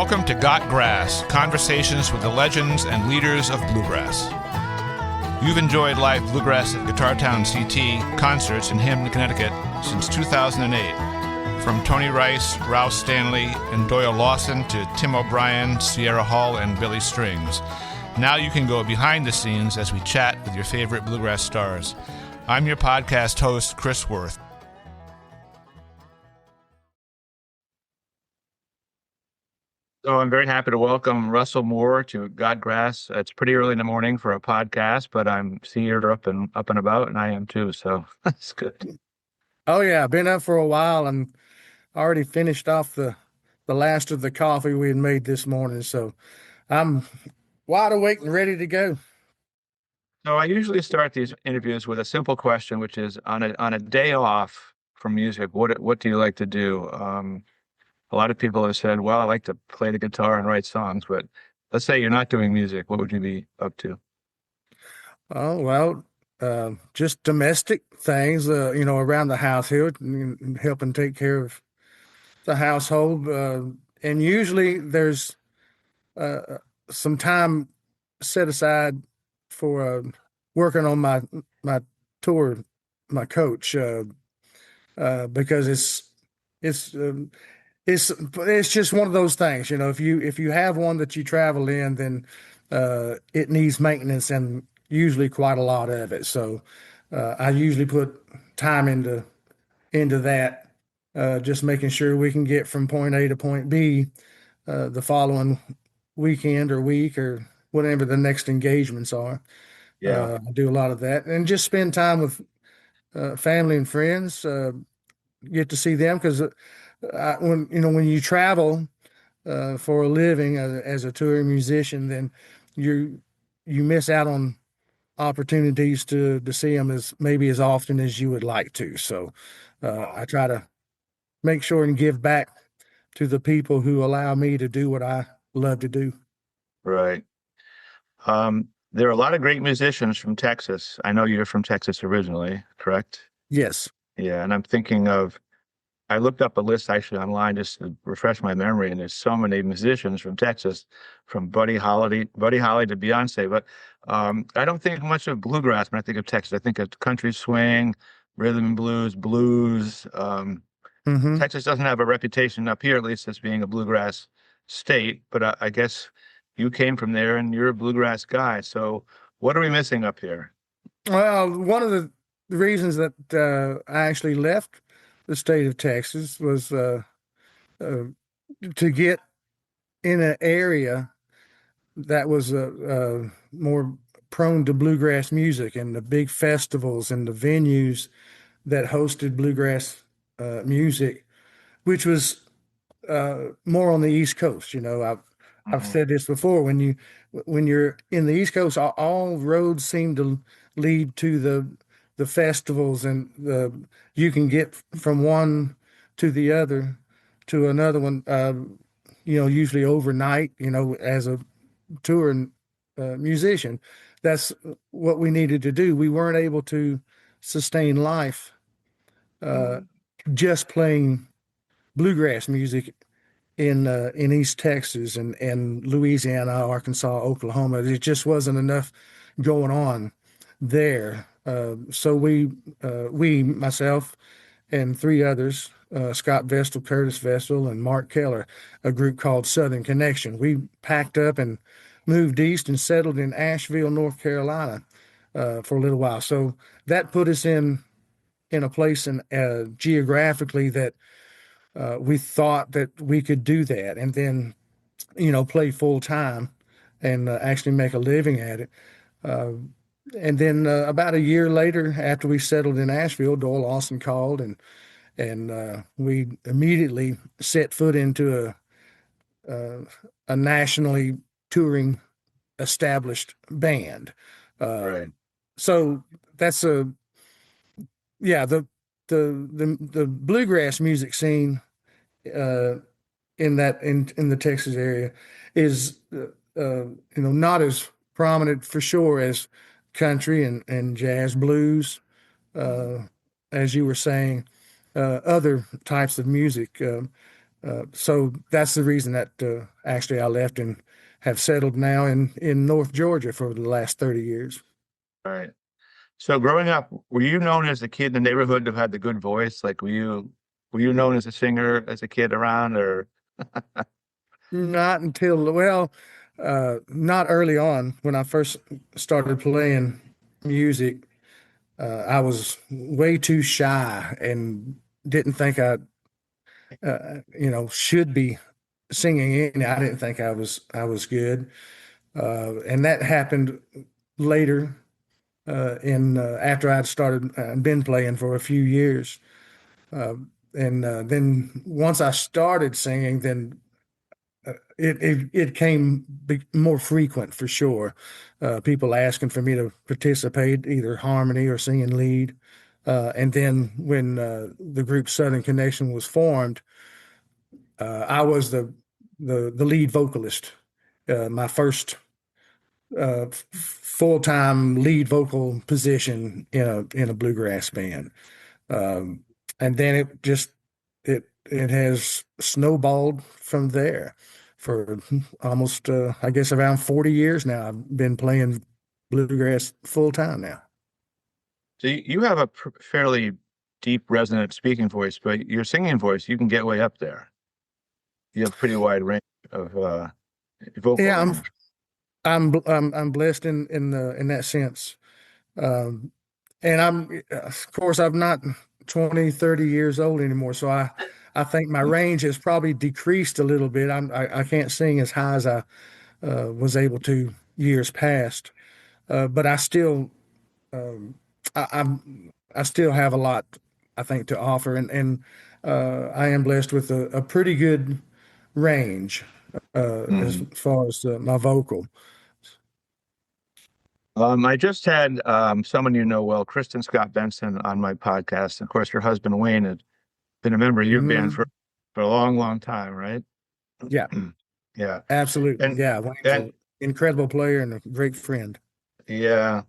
Welcome to Got Grass, conversations with the legends and leaders of bluegrass. You've enjoyed live bluegrass at Guitar Town CT concerts in Hamden, Connecticut since 2008. From Tony Rice, Rouse Stanley, and Doyle Lawson to Tim O'Brien, Sierra Hall, and Billy Strings. Now you can go behind the scenes as we chat with your favorite bluegrass stars. I'm your podcast host, Chris Worth. So I'm very happy to welcome Russell Moore to Got Grass. It's pretty early in the morning for a podcast, but I'm seeing you're up and about, and I am too, so that's good. Oh yeah, I've been up for a while and already finished off the last of the coffee we had made this morning, so I'm wide awake and ready to go. So I usually start these interviews with a simple question, which is on a day off from music, what do you like to do? A lot of people have said, well, I like to play the guitar and write songs, but let's say you're not doing music. What would you be up to? Oh, well, just domestic things, around the house here, helping take care of the household. And usually there's some time set aside for working on my tour, my coach, because it's just one of those things, if you have one that you travel in, then it needs maintenance and usually quite a lot of it. So I usually put time into that, just making sure we can get from point A to point B the following weekend or week or whatever the next engagements are. Yeah. I do a lot of that and just spend time with family and friends, get to see them because when you travel for a living as a touring musician, then you miss out on opportunities to see them as often as you would like to. So I try to make sure and give back to the people who allow me to do what I love to do. Right. There are a lot of great musicians from Texas. I know you're from Texas originally, correct? Yes. Yeah, and I'm thinking I looked up a list actually online just to refresh my memory, and there's so many musicians from Texas, from Buddy Holly to Beyonce. But I don't think much of bluegrass when I think of Texas. I think of country swing, rhythm and blues. Texas doesn't have a reputation up here, at least, as being a bluegrass state. But I guess you came from there, and you're a bluegrass guy. So what are we missing up here? Well, one of the reasons that I actually left the state of Texas was to get in an area that was more prone to bluegrass music and the big festivals and the venues that hosted bluegrass music, which was more on the East Coast. I've said this before. When you're in the East Coast, all roads seem to lead to the festivals, and you can get from one to the other to another one. Usually overnight. As a touring musician, that's what we needed to do. We weren't able to sustain life just playing bluegrass music in East Texas and Louisiana, Arkansas, Oklahoma. It just wasn't enough going on there. So myself and three others, Scott Vestal, Curtis Vestal, and Mark Keller, a group called Southern Connection. We packed up and moved east and settled in Asheville, North Carolina, for a little while. So that put us in a place geographically that we thought that we could do that, and then play full time and actually make a living at it. And then about a year later, after we settled in Asheville, Doyle Lawson called, and we immediately set foot into a nationally touring established band. Right. So that's the bluegrass music scene in the Texas area is not as prominent for sure as country and jazz, blues, as you were saying, other types of music. So that's the reason that actually I left and have settled now in North Georgia for the last 30 years. All right. So growing up, were you known as the kid in the neighborhood who had the good voice? Like, were you known as a singer as a kid around, or Not until, well, not early on when I first started playing music. I was way too shy and didn't think should be singing in. I didn't think I was good. And that happened later in after I'd started been playing for a few years. Uh, and then once I started singing, then it came more frequent for sure. People asking for me to participate, either harmony or singing lead. And then when the group Southern Connection was formed, I was the lead vocalist. My first full-time lead vocal position in a bluegrass band. Um, and then it has snowballed from there for almost I guess around 40 years now. I've been playing bluegrass full time now. so you have a fairly deep, resonant speaking voice, but your singing voice, you can get way up there. You have pretty wide range of vocal Yeah, range. I'm blessed in that sense. Um, and of course I'm not 20, 30 years old anymore, so I think my range has probably decreased a little bit. I can't sing as high as I was able to years past, but um, I still have a lot, I think, to offer, and I am blessed with a pretty good range as Mhm. far as my vocal. I just had someone you know well, Kristen Scott Benson, on my podcast. Of course, your husband Wayne had been a member of your band Mhm. for a long, long time, right? Yeah, Yeah. absolutely. And Yeah, Wayne's and an incredible player and a great friend. yeah.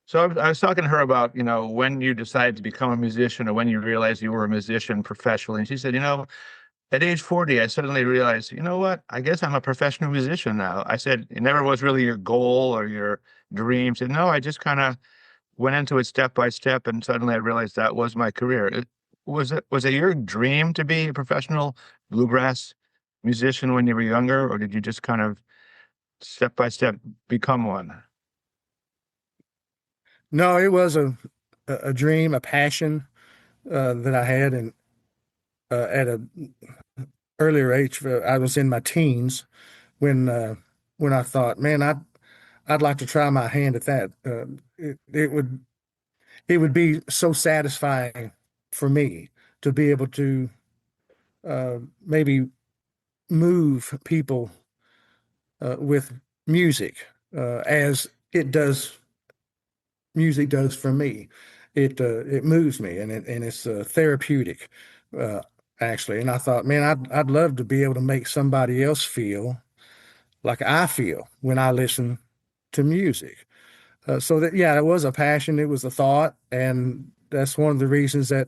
So I was talking to her about, when you decided to become a musician or when you realized you were a musician professionally. And she said, at age 40, I suddenly realized, you know what? I guess I'm a professional musician now. I said, it never was really your goal or your dream. She said, no, I just kind of went into it step by step, and suddenly I realized that was my career. Was it your dream to be a professional bluegrass musician when you were younger, or did you just kind of step by step become one? No, it was a dream, a passion that I had, and at a earlier age. I was in my teens when when I thought, man, I'd like to try my hand at that. It would be so satisfying for me to be able to maybe move people with music as music does for me. It moves me and it's therapeutic uh, actually. And I thought, man, I'd love to be able to make somebody else feel like I feel when I listen to music. So that yeah, it was a passion, it was a thought, and that's one of the reasons uh,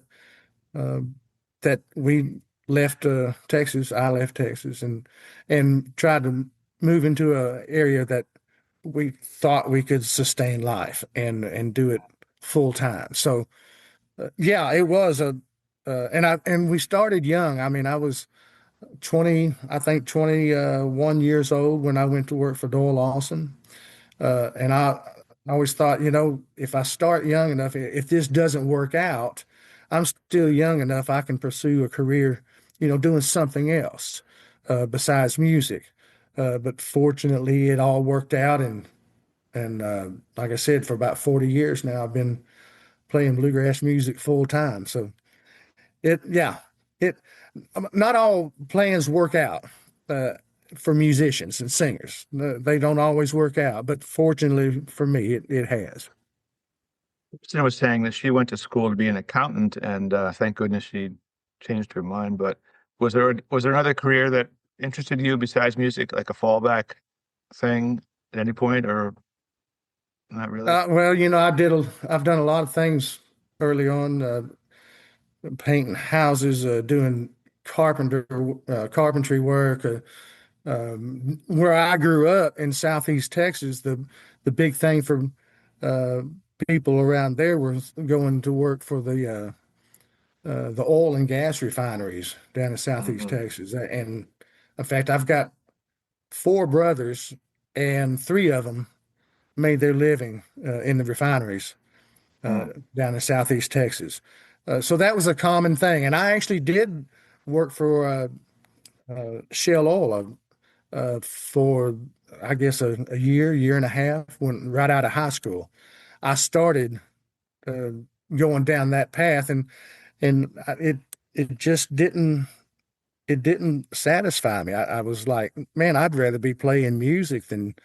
that we left Texas. I left Texas and tried to move into a area that we thought we could sustain life and do it full time. So yeah, it was and we started young. I mean, I was 20, I think 21 years old when I went to work for Doyle Lawson. And I always thought, if I start young enough, if this doesn't work out, I'm still young enough I can pursue a career, doing something else besides music. But fortunately, it all worked out, and like I said, for about 40 years now, I've been playing bluegrass music full time. So yeah, it not all plans work out uh, for musicians and singers. They don't always work out, but fortunately for me, it has. Christina was saying that she went to school to be an accountant, and thank goodness she changed her mind. But was there another career that interested you besides music, like a fallback thing at any point, or not really? Well, I've done a lot of things early on, painting houses, doing carpentry work. Where I grew up in Southeast Texas, the big thing for uh, people around there was going to work for the oil and gas refineries down in Southeast Hmm. Texas. And in fact, I've got four brothers, and three of them made their living in the refineries uh, Hmm. down in Southeast Texas. So that was a common thing. And I actually did work for Shell Oil for, I guess, a year and a half when right out of high school. I started uh, going down that path, and it just didn't satisfy me. I was like, man, I'd rather be playing music than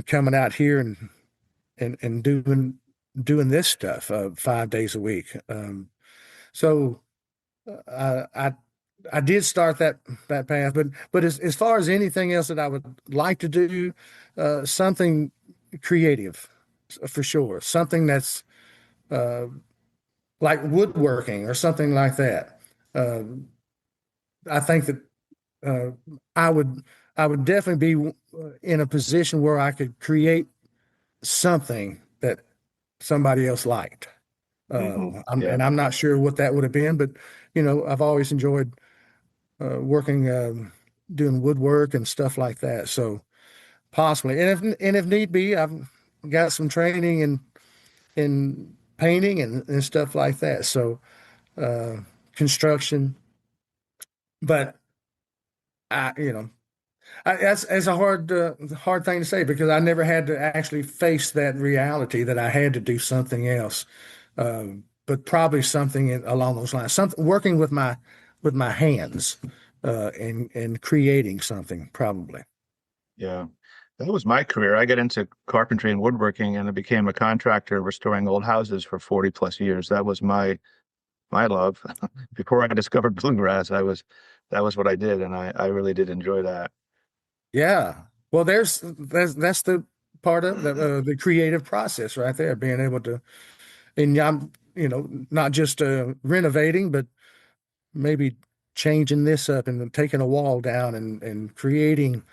coming out here and doing this stuff 5 days a week. So I I did start that path, but as far as anything else that I would like to do, something creative for sure, something that's uh, like woodworking or something like that. Uh, I think that uh, I would I would definitely be in a position where I could create something that somebody else liked. Hmm. Yeah. And I'm not sure what that would have been, but I've always enjoyed working, doing woodwork and stuff like that. So possibly, and if need be, I've got some training in painting and stuff like that. So uh, construction, but I, that's a hard thing to say because I never had to actually face that reality that I had to do something else. But probably something along those lines, something working with my hands, and creating something probably. Yeah. That was my career. I got into carpentry and woodworking and I became a contractor restoring old houses for 40 plus years. That was my love. Before I discovered bluegrass, that was what I did, and I really did enjoy that. Yeah. Well, that's the part of the creative process right there, being able to, and I'm, not just renovating, but maybe changing this up and taking a wall down and creating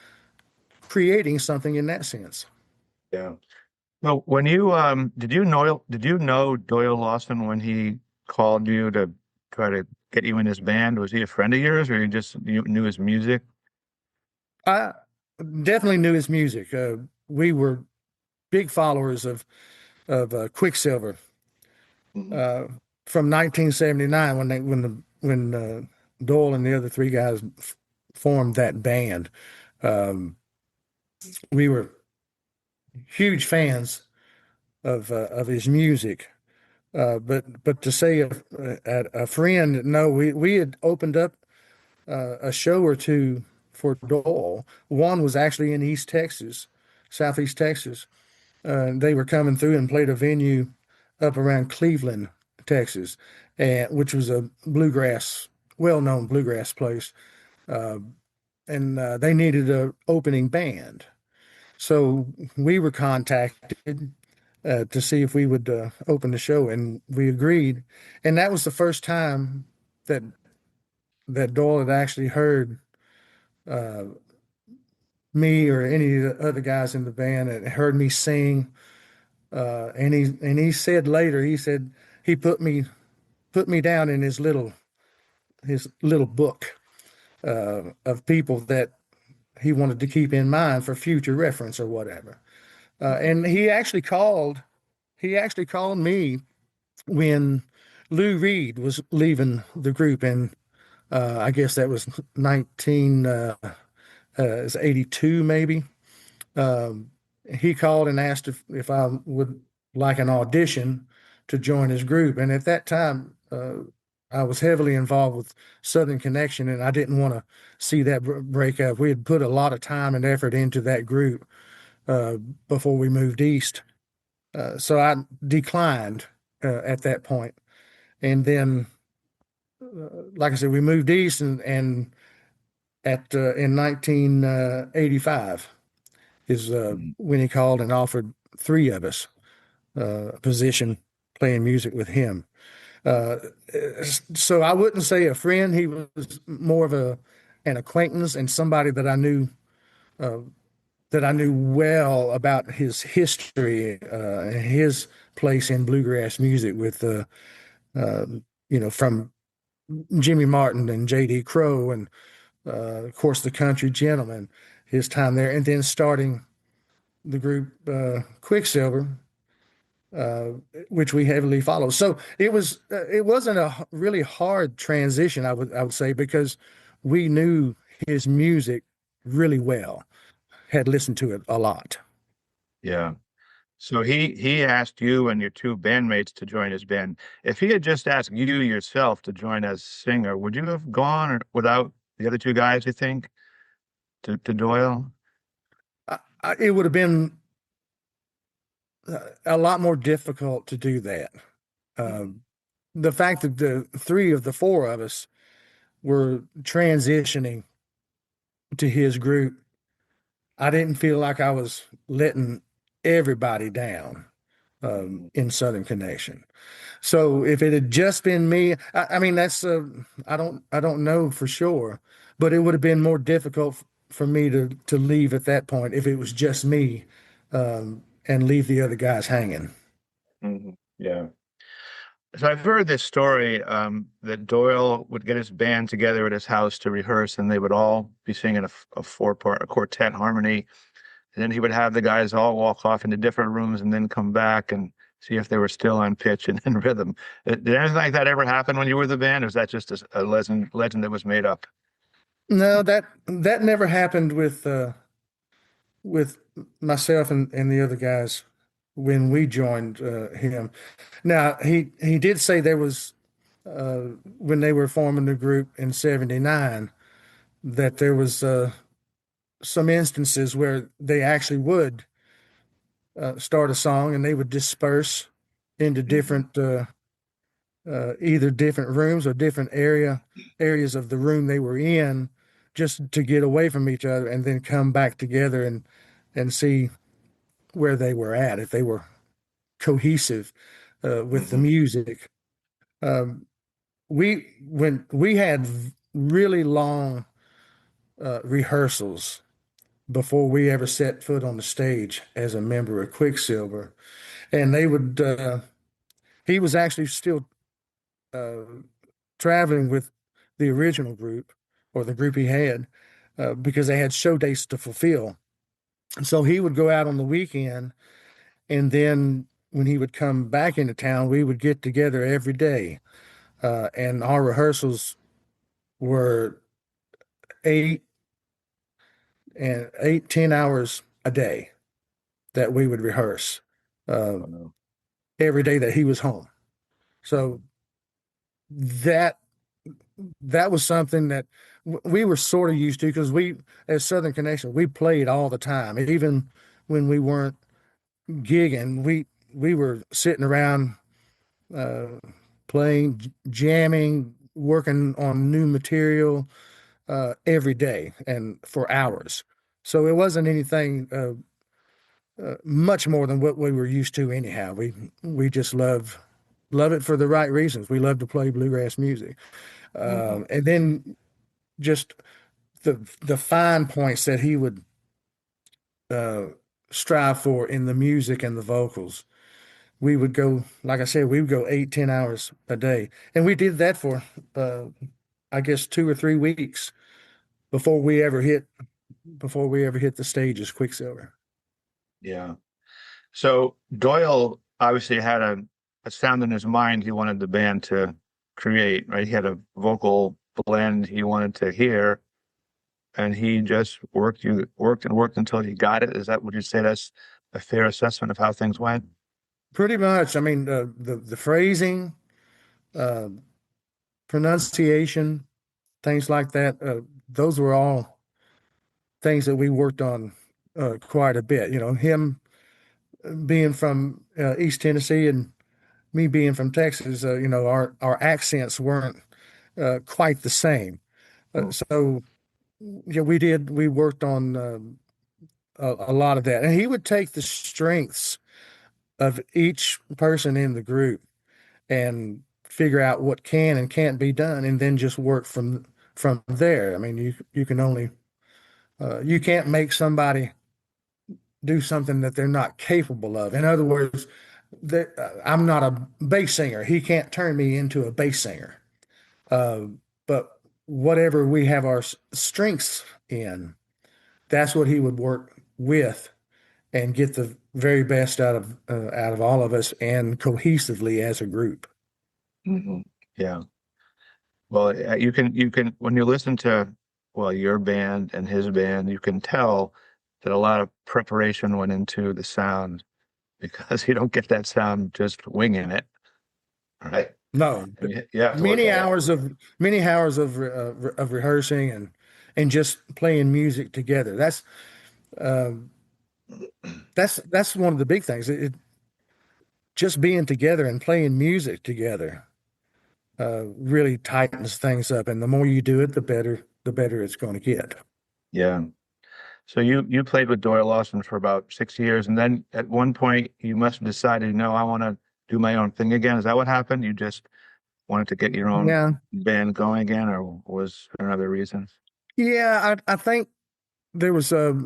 something in that sense. Yeah. Well, when you did you know Doyle Lawson when he called you to try to get you in his band? Was he a friend of yours, or you knew his music? I definitely knew his music. We were big followers of Quicksilver Mhm. uh, from 1979 when Doyle and the other three guys formed that band. Um, we were huge fans of his music. But to say a friend, no, we had opened up a show or two for Doyle. One was actually in East Texas, Southeast Texas. They were coming through and played a venue up around Cleveland, Texas, which was a well-known bluegrass place. Uh, and they needed an opening band. So we were contacted to see if we would open the show, and we agreed. And that was the first time that Doyle had actually heard uh, me or any of the other guys in the band had heard me sing. And he said later, he said he put me down in his little book of people that he wanted to keep in mind for future reference or whatever. And he actually called me when Lou Reed was leaving the group, and I guess that was 82 maybe. Um, he called and asked if I would like an audition to join his group. And at that time, I was heavily involved with Southern Connection, and I didn't want to see that break up. We had put a lot of time and effort into that group uh, before we moved east. So I declined at that point. And then, like I said, we moved east, and in 1985 is Mhm. when he called and offered three of us a position playing music with him. Uh, so I wouldn't say a friend. He was more of an acquaintance and somebody uh, that I knew well about his history, and his place in bluegrass music with uh, from Jimmy Martin and J.D. Crowe and of course the Country Gentlemen, his time there, and then starting the group Quicksilver, uh, which we heavily follow. So it wasn't a really hard transition, I would say, because we knew his music really well, had listened to it a lot. Yeah. So he asked you and your two bandmates to join his band. If he had just asked you yourself to join as singer, would you have gone or without the other two guys, you think, to Doyle? It would have been a lot more difficult to do that. Um, the fact that the three of the four of us were transitioning to his group, I didn't feel like I was letting everybody down Mhm. in Southern Connection. So if it had just been me, I mean that's I don't know for sure, but it would have been more difficult for me to leave at that point if it was just me, and leave the other guys hanging. Yeah. So I've heard this story that Doyle would get his band together at his house to rehearse, and they would all be singing a four-part, a quartet harmony. And then he would have the guys all walk off into different rooms and then come back and see if they were still on pitch and in rhythm. Did anything like that ever happen when you were the band, or is that just a legend that was made up? No, that never happened with myself and the other guys when we joined him. Now he did say there was uh, when they were forming the group in '79 that there was some instances where they actually would start a song and they would disperse into Hmm. different either different rooms or different areas of the room they were in just to get away from each other and then come back together and see where they were at, if they were cohesive with the Hmm. music. Um, when we had really long rehearsals before we ever set foot on the stage as a member of Quicksilver, and they would. He was actually still uh, traveling with the original group or the group he had because they had show dates to fulfill. So he would go out on the weekend, and then when he would come back into town, we would get together every day, and our rehearsals were eight 10 hours a day that we would rehearse uh, Oh, no. every day that he was home. So that that was something that we were sort of used to because we, as Southern Connection, we played all the time. Even when we weren't gigging, we were sitting around uh, playing, jamming, working on new material every day and for hours. So it wasn't anything much more than what we were used to anyhow. We just love it for the right reasons. We love to play bluegrass music, Hmm. and then just the fine points that he would uh, strive for in the music and the vocals. We would go, like I said, we would go 8, 10 hours a day, and we did that for, uh, I guess, 2 or 3 weeks before we ever hit the stage as Quicksilver. Yeah. So Doyle obviously had a sound in his mind he wanted the band to create, right? He had a vocal blend he wanted to hear, and he just worked and worked until he got it. Is that, would you say that's a fair assessment of how things went? Pretty much. I mean, the phrasing, uh, pronunciation, things like that. Those were all things that we worked on quite a bit. Him being from East Tennessee and me being from Texas, our accents weren't quite the same. Mm. So yeah, we worked on a lot of that, and he would take the strengths of each person in the group and figure out what can and can't be done, and then just work from there. I mean, you can only you can't make somebody do something that they're not capable of. In other words, I'm not a bass singer. He can't turn me into a bass singer. Uh, but whatever we have our strengths in, that's what he would work with and get the very best out of all of us and cohesively as a group. Mhm. Yeah. Well, you can when you listen to well your band and his band, you can tell that a lot of preparation went into the sound because you don't get that sound just winging it, right? No, You have to look at it. many hours of rehearsing and just playing music together. Um, that's one of the big things. Just being together and playing music together really tightens things up, and the more you do it, the better it's going to get. Yeah. So you played with Doyle Lawson for about 6 years, and then at one point you must have decided, no, I want to do my own thing again. Is that what happened? You just wanted to get your own Yeah, band going again, or was there another reason? yeah. I think there was a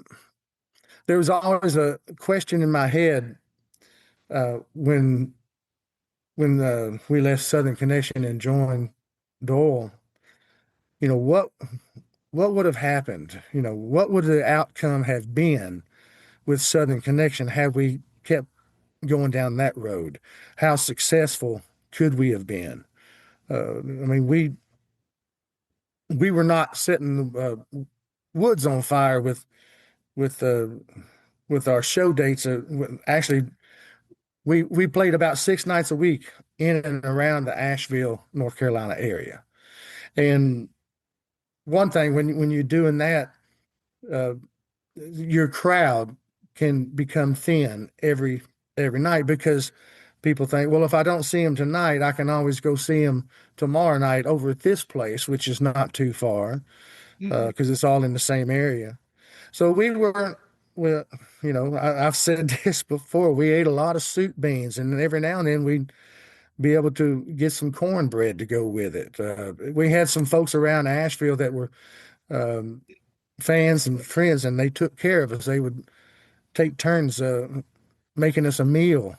there was always a question in my head when we left Southern Connection and joined Doyle. You know what would have happened? You know what would the outcome have been with Southern Connection had we kept going down that road? How successful could we have been? I mean, we were not setting woods on fire with uh, with our show dates. Actually, we played about 6 nights a week in and around the Asheville, North Carolina area. And one thing when you're doing that, uh, your crowd can become thin every night because people think, well, if I don't see him tonight, I can always go see him tomorrow night over at this place, which is not too far Mhm. because it's all in the same area. So we weren't, well, I've said this before. We ate a lot of soup beans, and every now and then we'd be able to get some cornbread to go with it. We had some folks around Asheville that were um, fans and friends, and they took care of us. They would take turns making us a meal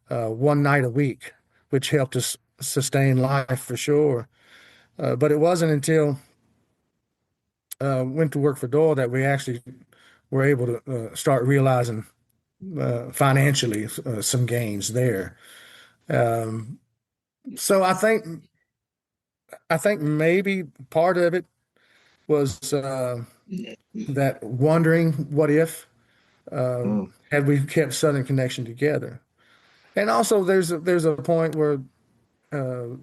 one night a week, which helped us sustain life for sure. But it wasn't until went to work for Doyle that we actually were able to start realizing financially some gains there. Um, so I think maybe part of it was that wondering what if uh, Mm. had we kept Southern Connection together. And also there's a point where uh,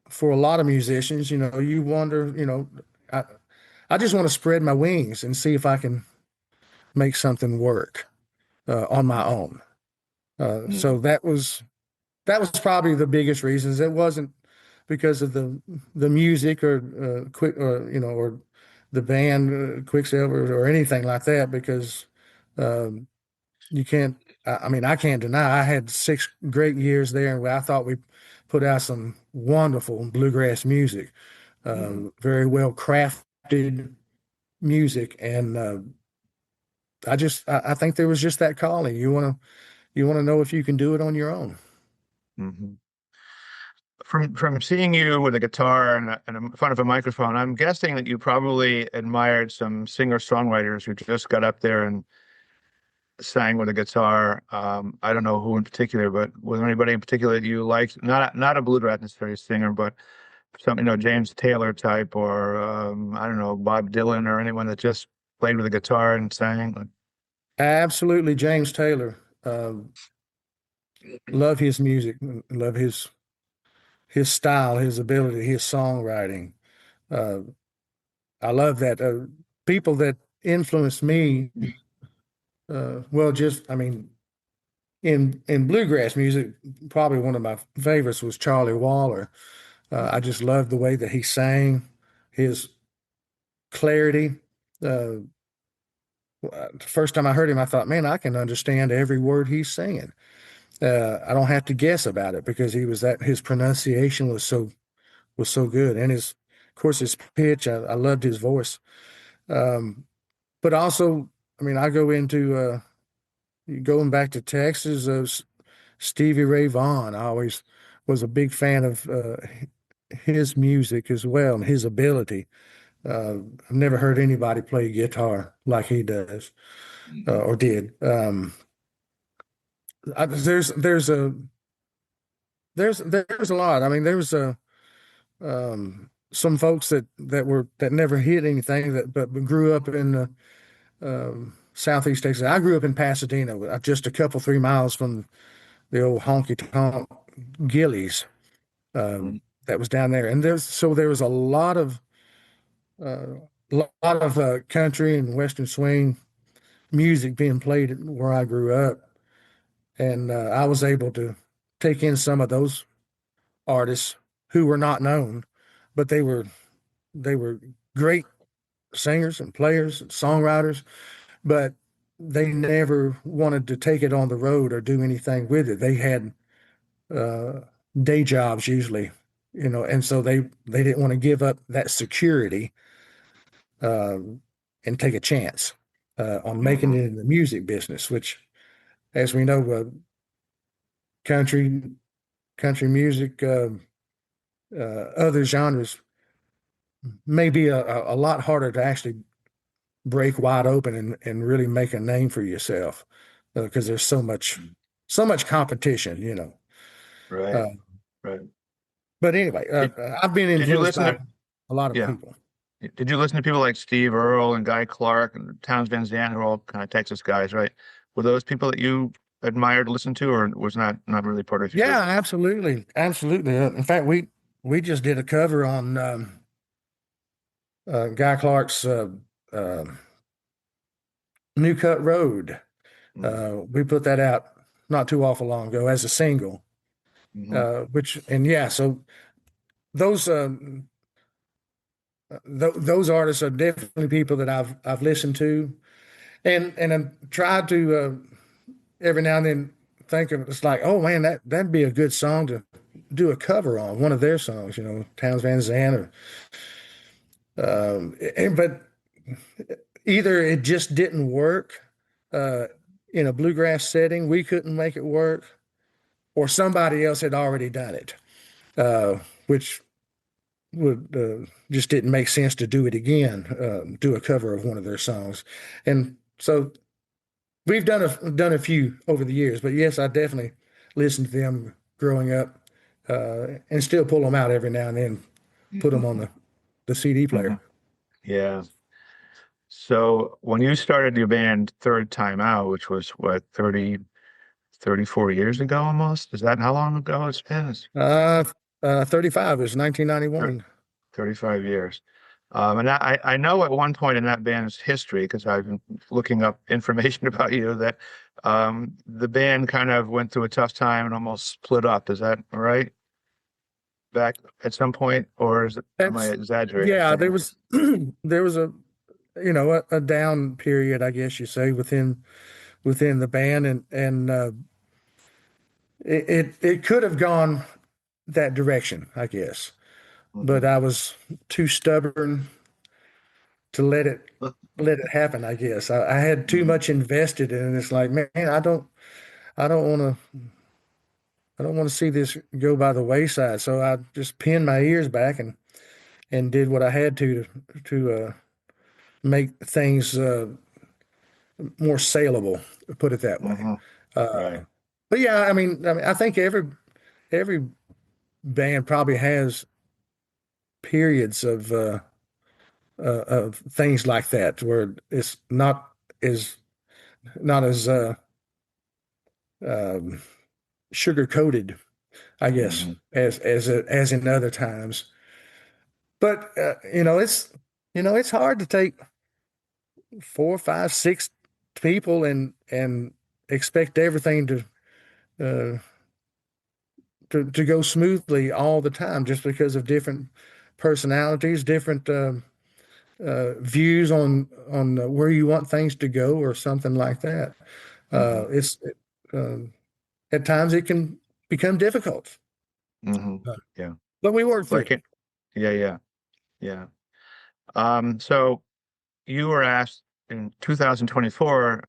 for a lot of musicians, you wonder, I, I just want to spread my wings and see if I can make something work on my own. So Mm. that was probably the biggest reasons. It wasn't because of the music or quick or or the band Quicksilver or anything like that. Because um, you can't. I mean, I can't deny I had 6 great years there, and I thought we put out some wonderful bluegrass music, Mm. very well crafted music, and I think there was just that calling. You want to know if you can do it on your own. Mhm. From seeing you with a guitar and in front of a microphone, I'm guessing that you probably admired some singer-songwriters who just got up there and sang with a guitar. I don't know who in particular, but was there anybody in particular that you liked? Not a bluegrass necessarily singer, but some, James Taylor type, or I don't know, Bob Dylan, or anyone that just played with a guitar and sang. Absolutely, James Taylor. Love his music, love his style, his ability, his songwriting. Uh, I love that. People that influenced me, well, just I mean, in bluegrass music, probably one of my favorites was Charlie Waller. I just loved the way that he sang, his clarity. Uh, the first time I heard him, I thought, man, I can understand every word he's saying. I don't have to guess about it because his pronunciation was so good, and of course, his pitch. I loved his voice. Um, but also, I mean, I go into going back to Texas. Stevie Ray Vaughan. I always was a big fan of his music as well and his ability. I've never heard anybody play guitar like he does Mhm. or did. There's a lot. I mean, there's some folks that never hit anything but grew up in Southeast Texas. I grew up in Pasadena, just a couple 3 miles from the old honky tonk Gillies Mhm. that was down there, and there was a uh, lot of country and western swing music being played where I grew up, and I was able to take in some of those artists who were not known, but they were great singers and players and songwriters, but they never wanted to take it on the road or do anything with it. They had uh, day jobs usually, and so they didn't want to give up that security um, and take a chance on making Mhm. it in the music business, which, as we know, country country music, other genres may be a lot harder to actually break wide open and really make a name for yourself because there's so much competition, Right, Uh, right. but anyway, Did I've been did you influenced listen by to a lot of yeah? people. Did you listen to people like Steve Earle and Guy Clark and Townes Van Zandt, who are all kind of Texas guys, right? Were those people that you admired, listened to, or was not really part of Yeah, your? absolutely, absolutely. In fact, we just did a cover on Guy Clark's uh, New Cut Road. We put that out not too awful long ago as a single. Mm-hmm. Which and yeah, so those those artists are definitely people that I've listened to, and I tried to every now and then think of it's like, oh man, that'd be a good song to do a cover on one of their songs, Towns Van Zandt or but either it just didn't work uh, in a bluegrass setting, we couldn't make it work, or somebody else had already done it, which would just didn't make sense to do it again, do a cover of one of their songs, and so we've done a few over the years. But yes, I definitely listened to them growing up, and still pull them out every now and then, put them on the CD Hmm. player. Yeah. So when you started your band Third Time Out, which was what, 34 years ago almost? Is that how long ago it's been? It's Uh, 35 is thir- 1991. 35 years. And I know at one point in that band's history, because I've been looking up information about you, that the band kind of went through a tough time and almost split up. Is that right? Back at some point, or am I That's exaggerating? yeah. There was there was a down period, I guess you say, within the band, and it could have gone that direction, I guess. But Hmm. I was too stubborn to let it happen, I guess. I had too Hmm. much invested in it. It's like, man, I don't want to I don't want to see this go by the wayside. So I just pinned my ears back and did what I had to make things more saleable, put it that way. Hmm. Uh, Right. but yeah, I think every band probably has periods of things like that where it's as not as um, sugar coated, I guess, Hmm. as in other times. But it's hard to take four, five, six people and expect everything uh, to go smoothly all the time just because of different personalities, different views on where you want things to go or something like that. Hmm. It's um at times it can become difficult, Hmm. uh, Yeah. but we work through Like it. it. Yeah, yeah, yeah. So you were asked in 2024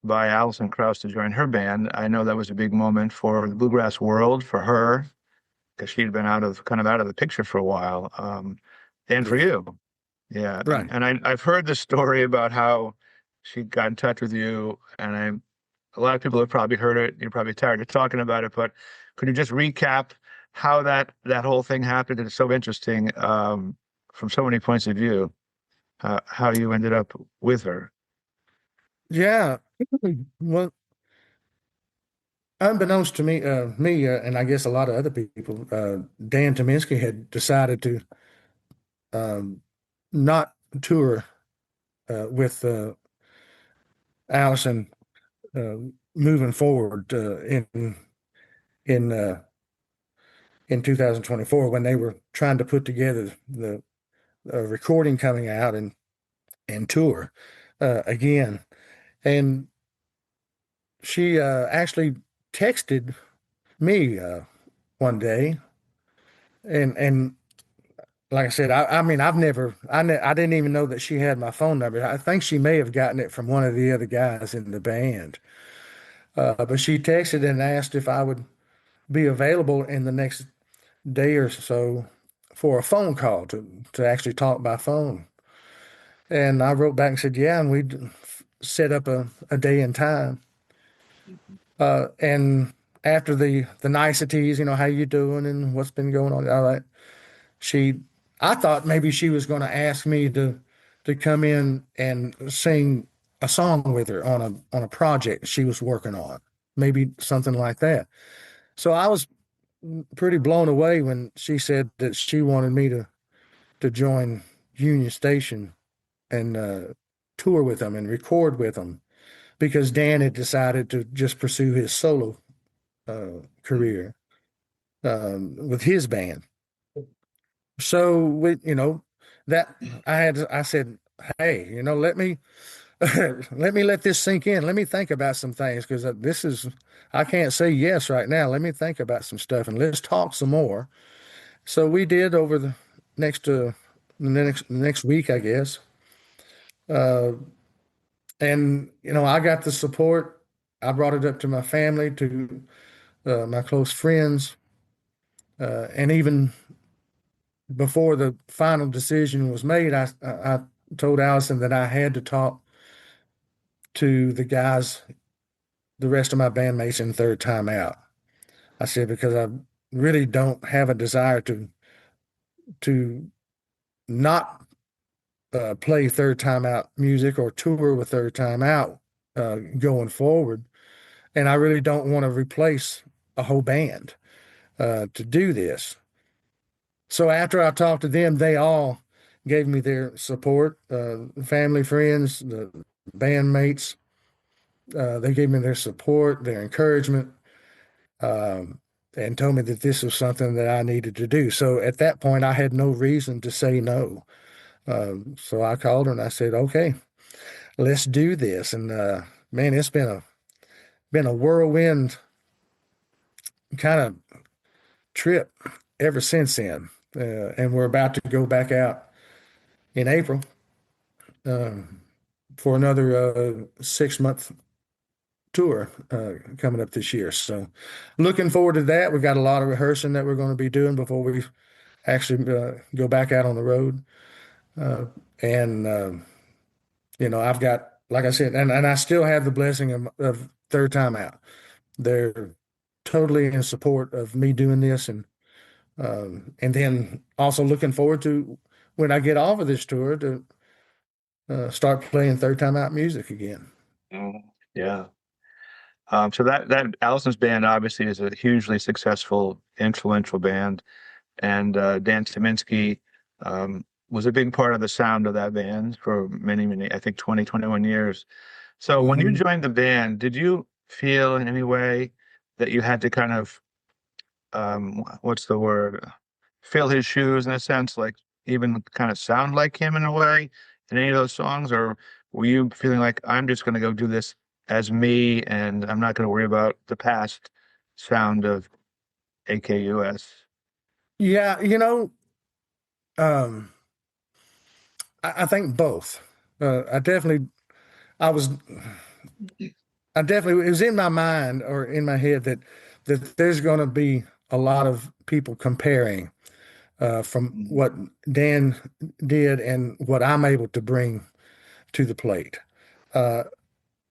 by Alison Krauss to join her band. I know that was a big moment for the bluegrass world for her because she'd been out of the picture for a while. And for Yeah, you. Yeah. right. And I've heard the story about how she got in touch with you, and a lot of people have probably heard it. You're probably tired of talking about it, but could you just recap how that whole thing happened? It's so interesting, from so many points of view, how you ended up with her. Yeah. Well, unbeknownst to and I guess a lot of other people, Dan Tyminski had decided to um, not tour with Alison uh, moving forward in uh, in 2024 when they were trying to put together the recording coming out and tour again. And she actually texted me one day, and like I said, I mean, I didn't even know that she had my phone number. I think she may have gotten it from one of the other guys in the band. But she texted and asked if I would be available in the next day or so for a phone call to actually talk by phone. And I wrote back and said, yeah, and we set up a day and time. And after the niceties, how you doing and what's been going on, all that, she, I thought maybe she was going to ask me to come in and sing a song with her on a project she was working on, maybe something like that. So I was pretty blown away when she said that she wanted me to join Union Station and tour with them and record with them because Dan had decided to just pursue his solo career with his band. So that I said, hey, let me let this sink in. Let me think about some things because I can't say yes right now. Let me think about some stuff and let's talk some more. So we did over next uh, the next week, I guess. Uh, and I got the support. I brought it up to my family, to my close friends, and even before the final decision was made, I told Alison that I had to talk to the guys, the rest of my bandmates in Third Time Out. I said because I really don't have a desire to not play Third Time Out music or tour with Third Time Out going forward, and I really don't want to replace a whole band to do this. So after I talked to them, they all gave me their support, family, friends, the bandmates. They gave me their support, their encouragement, um, and told me that this was something that I needed to do. So at that point, I had no reason to say no. So I called her and I said, "Okay, let's do this." And man, it's been a whirlwind kind of trip ever since then. And we're about to go back out in April um, for another 6 month tour coming up this year. So looking forward to that. We've got a lot of rehearsing that we're going to be doing before we actually go back out on the road. Uh, and I've got, like I said, and I still have the blessing of Third Time Out. They're totally in support of me doing this, and then also looking forward to when I get off of this tour to start playing Third Time Out music again. Mhm. Yeah. So that Allison's band obviously is a hugely successful, influential band, and Dan Tyminski was a big part of the sound of that band for many, many, I think 20, 21 years. So when you Hmm. joined the band, did you feel in any way that you had to kind of, what's the word, fill his shoes in a sense, like even kind of sound like him in a way in any of those songs, or were you feeling like I'm just going to go do this as me and I'm not going to worry about the past? sound of AKUS? Yeah, um, I think both. I definitely, I was, I definitely, it was in my mind or in my head that there's going to be a lot of people comparing from Mm, what Dan did and what I'm able to bring to the plate. Uh,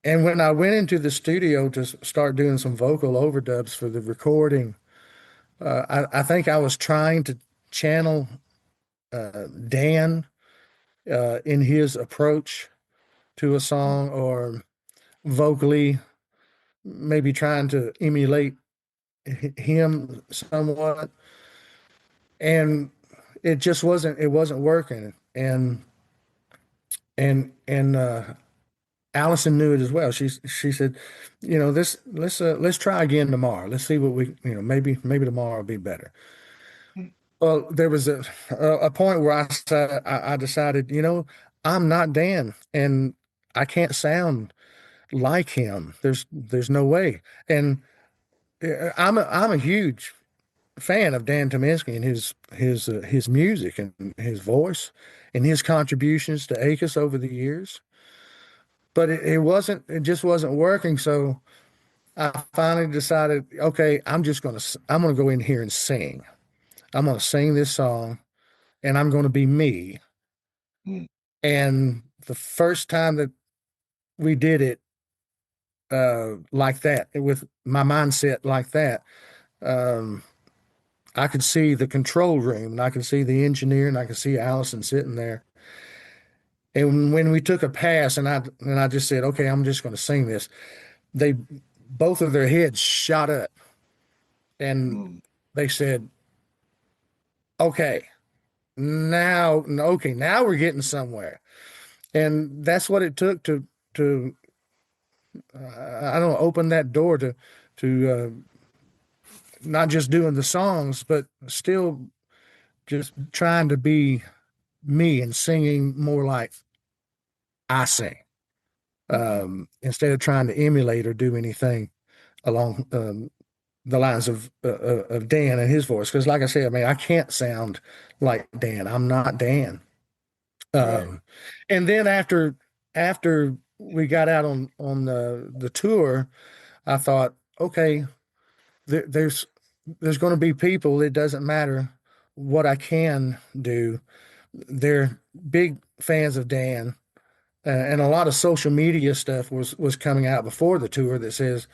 and when I went into the studio to start doing some vocal overdubs for the recording, I think I was trying to channel Dan in his approach to a mm, song, or vocally maybe trying to emulate him somewhat, and it wasn't working. And Alison knew it as well. She said, this let's try again tomorrow. Let's see what maybe tomorrow will be better. mm, Well, there was a point where I decided, I'm not Dan, and I can't sound like him. There's no way. And I'm a huge fan of Dan Tyminski and his music and his voice and his contributions to ACUS over the years. But it just wasn't working. So I finally decided, okay, I'm gonna go in here and sing. I'm gonna sing this song, and I'm gonna be me. mm, And the first time that we did it like that, with my mindset like that, um, I could see the control room, and I could see the engineer, and I could see Alison sitting there. And when we took a pass, and I just said, okay, I'm just going to sing this. They both of their heads shot up, and mm, they said, okay, now we're getting somewhere. And that's what it took to I don't know, open that door to not just doing the songs, but still just trying to be me and singing more like I sing, mhm, instead of trying to emulate or do anything along the lines of Dan and his voice. Because, like I said, I mean, I can't sound like Dan. I'm not Dan. right. Um, and then after we got out on the tour, I thought, okay, there, there's going to be people. It doesn't matter what I can do. They're big fans of Dan, and a lot of social media stuff was coming out before the tour that says,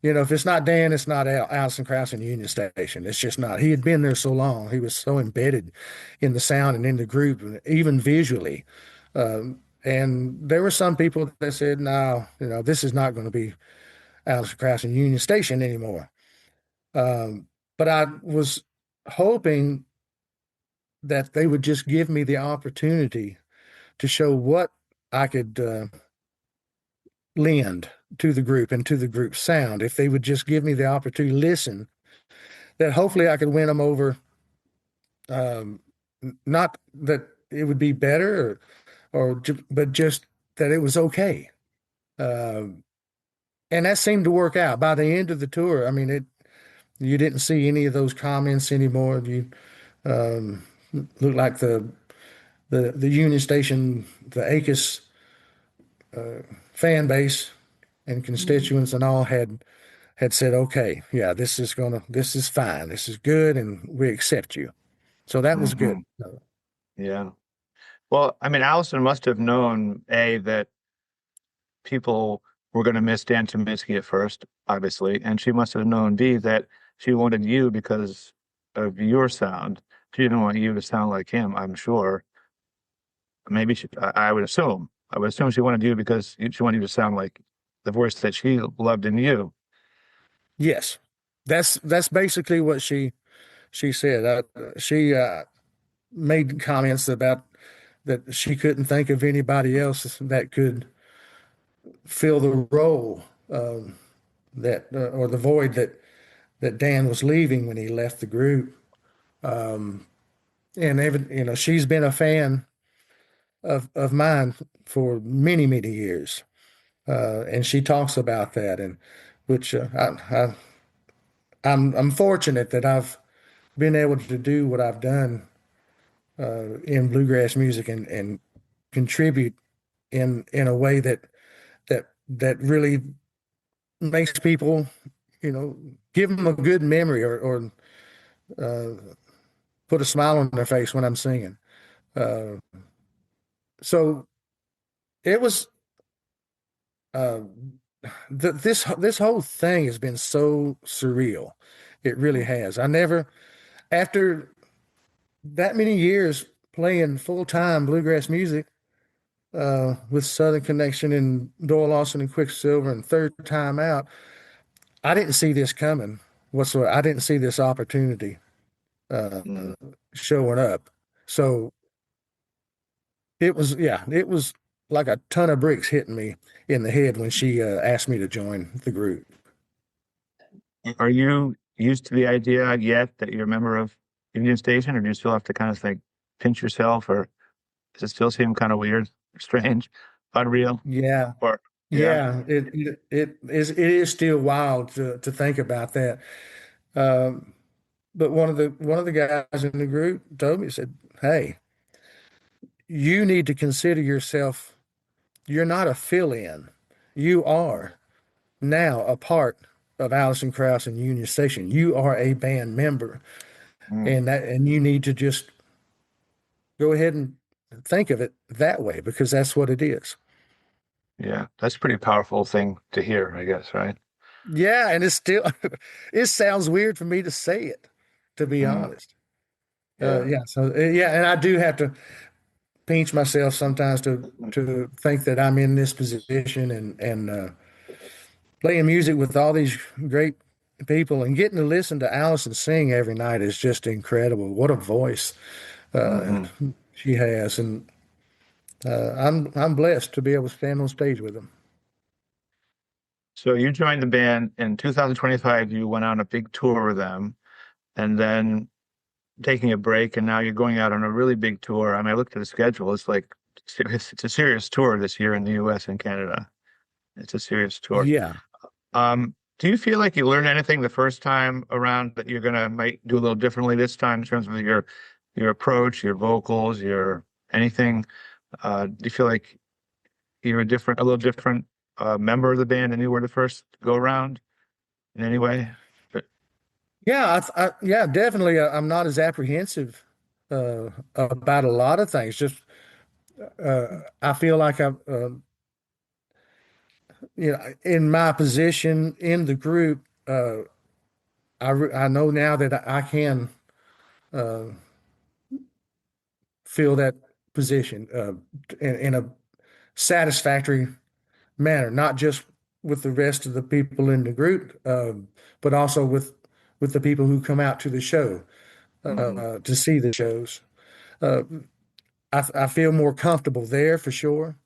if it's not Dan, it's not Alison Krauss and Union Station. It's just not. He had been there so long. He was so embedded in the sound and in the group, even visually. And there were some people that said, no, this is not going to be Alison Krauss and Union Station anymore. But I was hoping that they would just give me the opportunity to show what I could lend to the group and to the group's sound. If they would just give me the opportunity to listen, that hopefully I could win them over. Um, Not that it would be better, but just that it was okay. Um, and that seemed to work out. By the end of the tour, I mean, you didn't see any of those comments anymore. You um, looked like the Union Station, the ACUS fan base and Mhm, constituents and all had said, okay, yeah, this is fine, this is good, and we accept you. So that was good. mhm, yeah. Well, I mean, Allison must have known A, that people were going to miss Dan Tyminski at first, obviously, and she must have known B, that she wanted you because of your sound. She didn't want you to sound like him, I'm sure. Maybe I would assume. I would assume she wanted you because she wanted you to sound like the voice that she loved in you. Yes, that's basically what she said. She made comments about that she couldn't think of anybody else that could fill the role, that or the void that Dan was leaving when he left the group. And she's been a fan of mine for many, many years. And she talks about that, and which I'm fortunate that I've been able to do what I've done in bluegrass music and contribute in a way that really makes people, give them a good memory or put a smile on their face when I'm singing. Uh, so it was uh, this whole thing has been so surreal. It really has. I never, after that many years playing full time bluegrass music with Southern Connection and Doyle Lawson and Quicksilver and Third Time Out, I didn't see this coming whatsoever. I didn't see this opportunity uh, Mm. showing up. So it was like a ton of bricks hitting me in the head when she asked me to join the group. Are you used to the idea yet that you're a member of Union Station, or do you still have to kind of like pinch yourself, or does it still seem kind of weird, strange, unreal? Yeah, Or yeah. yeah, it is still wild to think about that. Um, but one of the guys in the group told me, said, "Hey, you need to consider yourself. You're not a fill-in. You are now a part of Alison Krauss and Union Station. You are a band member, Mm. and you need to just go ahead and think of it that way because that's what it is." Yeah, that's a pretty powerful thing to hear, I guess, right? Yeah, and it's still it sounds weird for me to say it, to be Mm. honest. Yeah. Yeah, so yeah, and I do have to pinch myself sometimes to think that I'm in this position and playing music with all these great people and getting to listen to Alison sing every night is just incredible. What a voice uh, Hmm. she has, and I'm blessed to be able to stand on stage with them. So you joined the band in 2025. You went on a big tour with them, and then taking a break, and now you're going out on a really big tour. I mean, I looked at the schedule. It's a serious tour this year in the U.S. and Canada. It's a serious tour. Yeah. Do you feel like you learned anything the first time around that you're gonna might do a little differently this time in terms of your approach, your vocals, your anything? Do you feel like you're a little different member of the band than you were the first go around in any way? But, Yeah, yeah, definitely. I'm not as apprehensive about a lot of things. Just I feel like in my position in the group, I know now that I can uh, fill that position in a satisfactory manner, not just with the rest of the people in the group, but also with the people who come out to the show mhm. to see the shows. Uh, I feel more comfortable there for sure.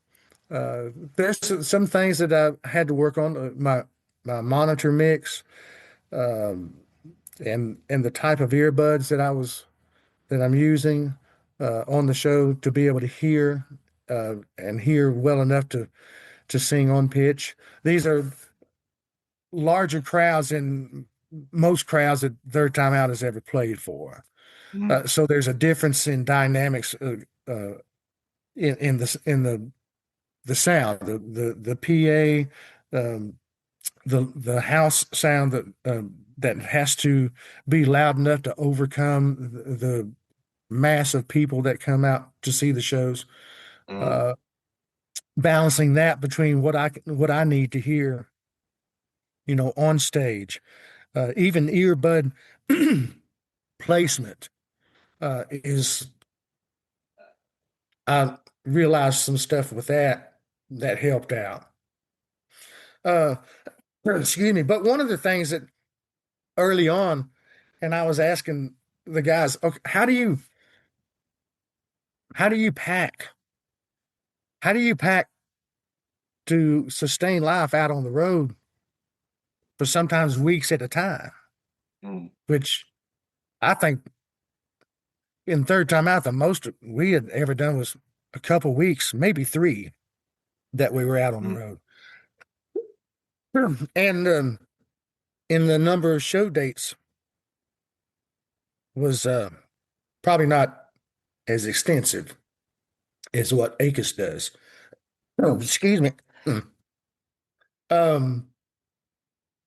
Uh, there's some things that I had to work on my monitor mix um, and the type of earbuds that I'm using on the show to be able to hear and hear well enough to sing on pitch. These are larger crowds than most crowds that Third Time Out has ever played for. Mm. So there's a difference in dynamics in the sound, the PA, the house sound that has to be loud enough to overcome the mass of people that come out to see the shows. Mm. Uh, Balancing that between what I need to hear, on stage, even earbud placement is. I realized some stuff with that helped out. Uh, excuse me, but one of the things that early on, and I was asking the guys, okay, how do you pack? How do you pack to sustain life out on the road for sometimes weeks at a time? Mm. Which I think in Third Time Out, the most we had ever done was a couple weeks, maybe three, that we were out on the Mm. road. And and the number of show dates was probably not as extensive as what ACUS does. Oh, excuse me. Um,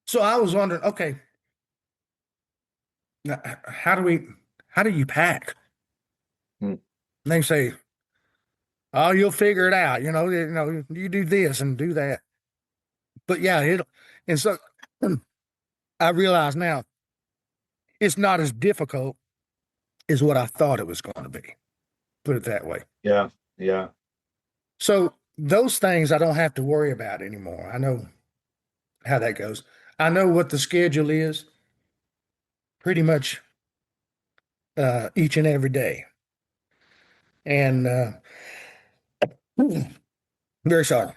so I was wondering, okay, how do we, how do you pack? Mm. And they say, oh, you'll figure it out. You do this and do that. But yeah, and so I realize now it's not as difficult as what I thought it was going to be. Put it that way. Yeah, yeah. So those things I don't have to worry about anymore. I know how that goes. I know what the schedule is pretty much each and every day. And very sorry.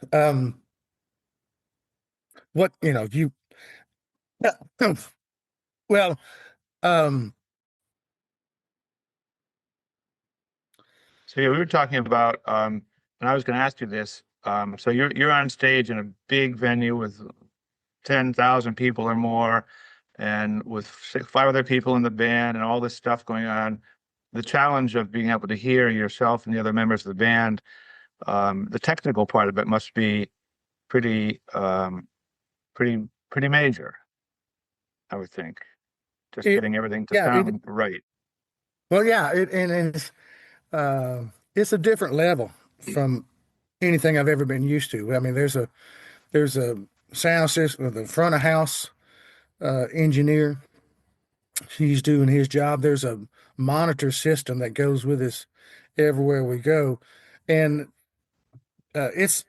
What you well, um, So yeah, we were talking about, and I was going to ask you this. So you're on stage in a big venue with 10,000 people or more, and with five other people in the band, and all this stuff going on. The challenge of being able to hear yourself and the other members of the band, the technical part of it must be pretty, pretty major, I would think. Just it getting everything to yeah it sound right. well yeah and it's a different level from anything I've ever been used to. I mean, there's a sound system, the front of house engineer. He's doing his job. There's a monitor system that goes with us everywhere we go, and it's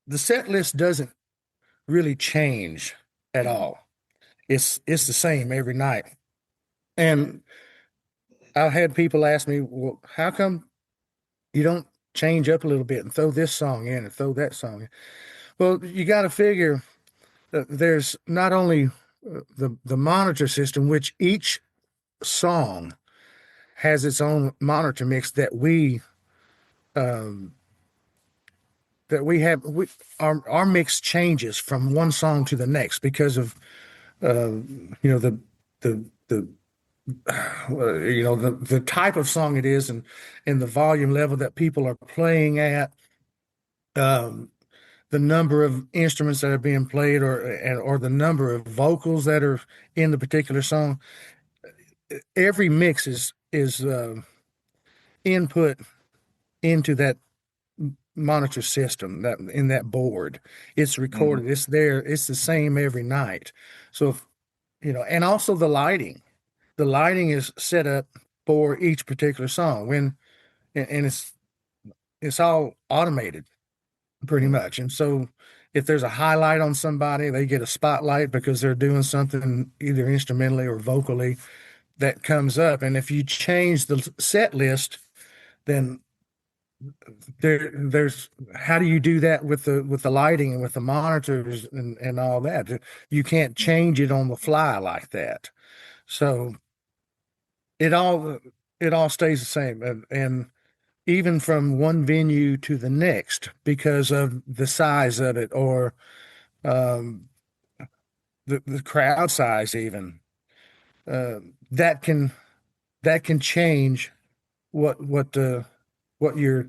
the set list doesn't really change at all. It's the same every night. And I've had people ask me, well, how come you don't change up a little bit and throw this song in and throw that song in? Well, you got to figure there's not only the monitor system, which each song has its own monitor mix um, that we have. Our mix changes from one song to the next because of the the type of song it is and the volume level that people are playing at. Um, the number of instruments that are being played or the number of vocals that are in the particular song. Every mix is input into that monitor system that in that board. It's Hmm. recorded. It's there. It's the same every night. So if, and also the lighting. The lighting is set up for each particular song and it's all automated pretty Hmm. much. And so if there's a highlight on somebody, they get a spotlight because they're doing something either instrumentally or vocally that comes up. And if you change the set list, then there's how do you do that with the lighting and with the monitors and all that? You can't change it on the fly like that. So it all it all stays the same and even from one venue to the next because of the size of it or um, the crowd size even uh, that can that can change what what you're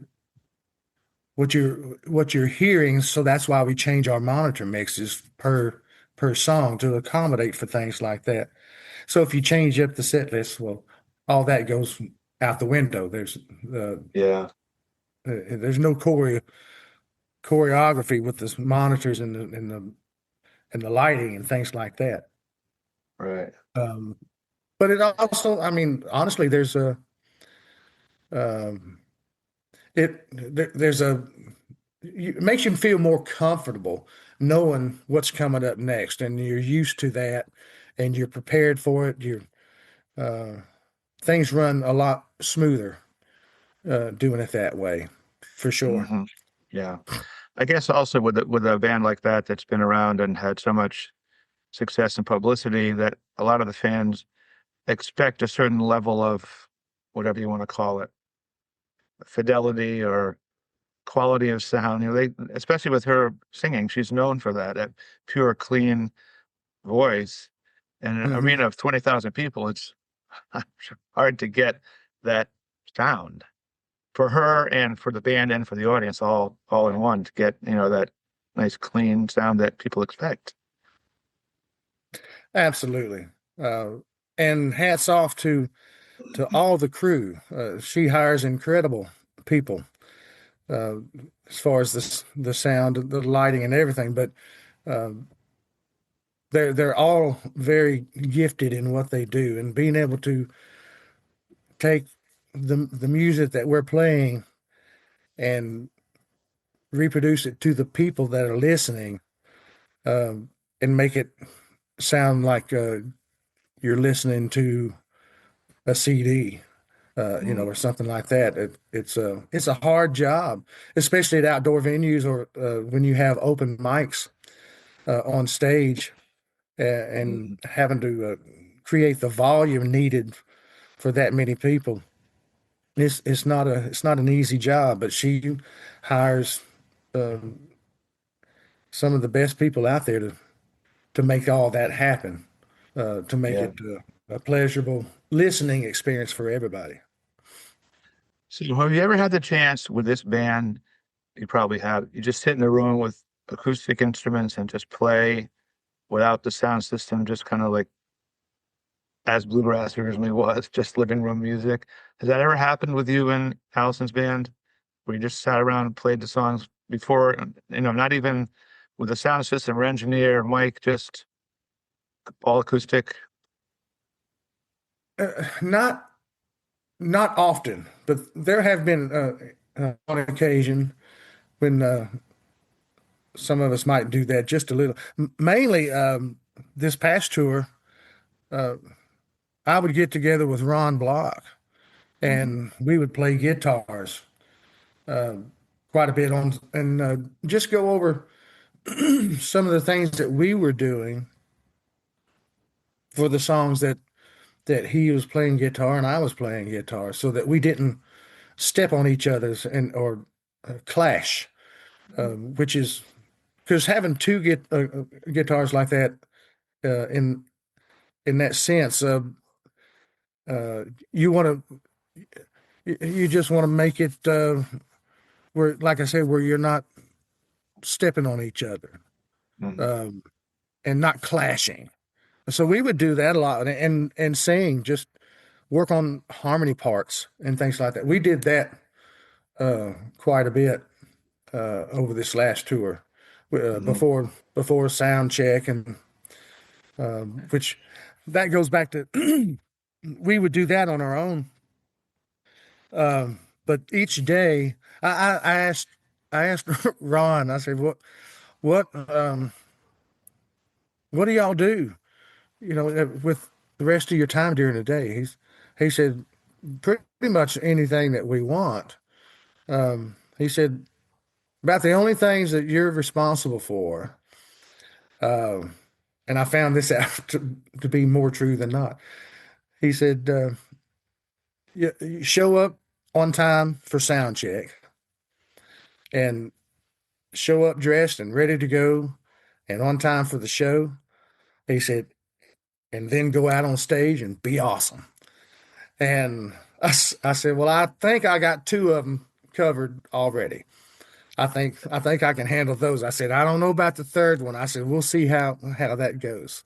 what you're hearing. So that's why we change our monitor mixes per song to accommodate for things like that. So if you change up the set list, well, all that goes out the window. Yeah, There's no choreography with the monitors and the lighting and things like that. right. Um, but it also, I mean, honestly, um, there's it makes you feel more comfortable knowing what's coming up next, and you're used to that, and you're prepared for it. Uh, Things run a lot smoother doing it that way, for sure. Hmm. Yeah. I guess also with a band like that that's been around and had so much success and publicity that a lot of the fans expect a certain level of whatever you want to call it, fidelity or quality of sound. They, especially with her singing, she's known for that, pure, clean, voice. In an Hmm. arena of 20,000 people, it's hard to get that sound for her and for the band and for the audience all in one to get, that nice clean sound that people expect. Absolutely. Uh, and hats off to all the crew. She hires incredible people uh, as far as the sound, the lighting, and everything. But uh, they're all very gifted in what they do, and being able to take the music that we're playing and reproduce it to the people that are listening, um, and make it sound like you're listening to a CD. Mm. Or something like that. It's a hard job, especially at outdoor venues or when you have open mics on stage and Mhm. having to create the volume needed for that many people. It's not an easy job, but she hires um, some of the best people out there to make all that happen, to make Yeah. it a pleasurable listening experience for everybody. So have you ever had the chance with this band? You probably have. You just sit in the room with acoustic instruments and just play without the sound system, just kind of like as bluegrass originally was, just living room music. Has that ever happened with you and Allison's band, where you just sat around and played the songs before, not even with a sound system or engineer, mic, just all acoustic? Not not often, but there have been on occasion when some of us might do that just a little. Mainly, this past tour, uh, I would get together with Ron Block Mhm. and we would play guitars uh, quite a bit on and just go over some of the things that we were doing for the songs that he was playing guitar and I was playing guitar, so that we didn't step on each other's and or clash, which is because having two guitars like that in that sense, uh, you want to you just want to make it where, like I said, where you're not stepping on each other Mhm. um, and not clashing. So we would do that a lot and sing, just work on harmony parts and things like that. We did that quite a bit over this last tour Mhm. before sound check and which that goes back to we would do that on our own. But each day, I asked Ron. I said, what what do y'all do? With the rest of your time during the day?" He said, "Pretty much anything that we want." He said, "About the only things that you're responsible for." Um, and I found this out to be more true than not. He said, you show up on time for sound check and show up dressed and ready to go and on time for the show." He said, "And then go out on stage and be awesome." And I said, "Well, I think I got two of them covered already. I think I can handle those." I said, "I don't know about the third one." I said, "We'll see how that goes."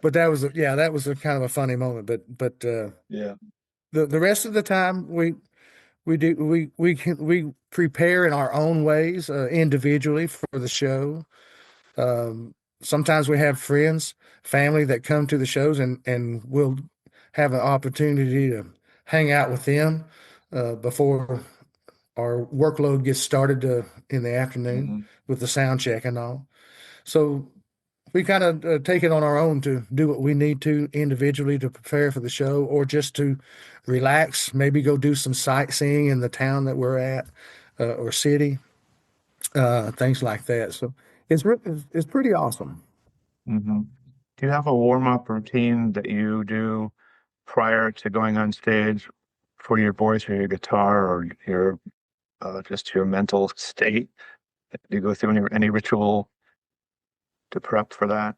But that was a kind of a funny moment. But Yeah. the rest of the time we prepare in our own ways individually for the show. Sometimes we have friends, family that come to the shows, and we'll have an opportunity to hang out with them before our workload gets started in the afternoon Mhm. with the sound check and all. So we kind of take it on our own to do what we need to individually to prepare for the show, or just to relax, maybe go do some sightseeing in the town that we're at or city, things like that. So it's pretty awesome. Mhm. Do you have a warm-up routine that you do prior to going on stage for your voice or your guitar or your just your mental state? Do you go through any ritual to prep for that?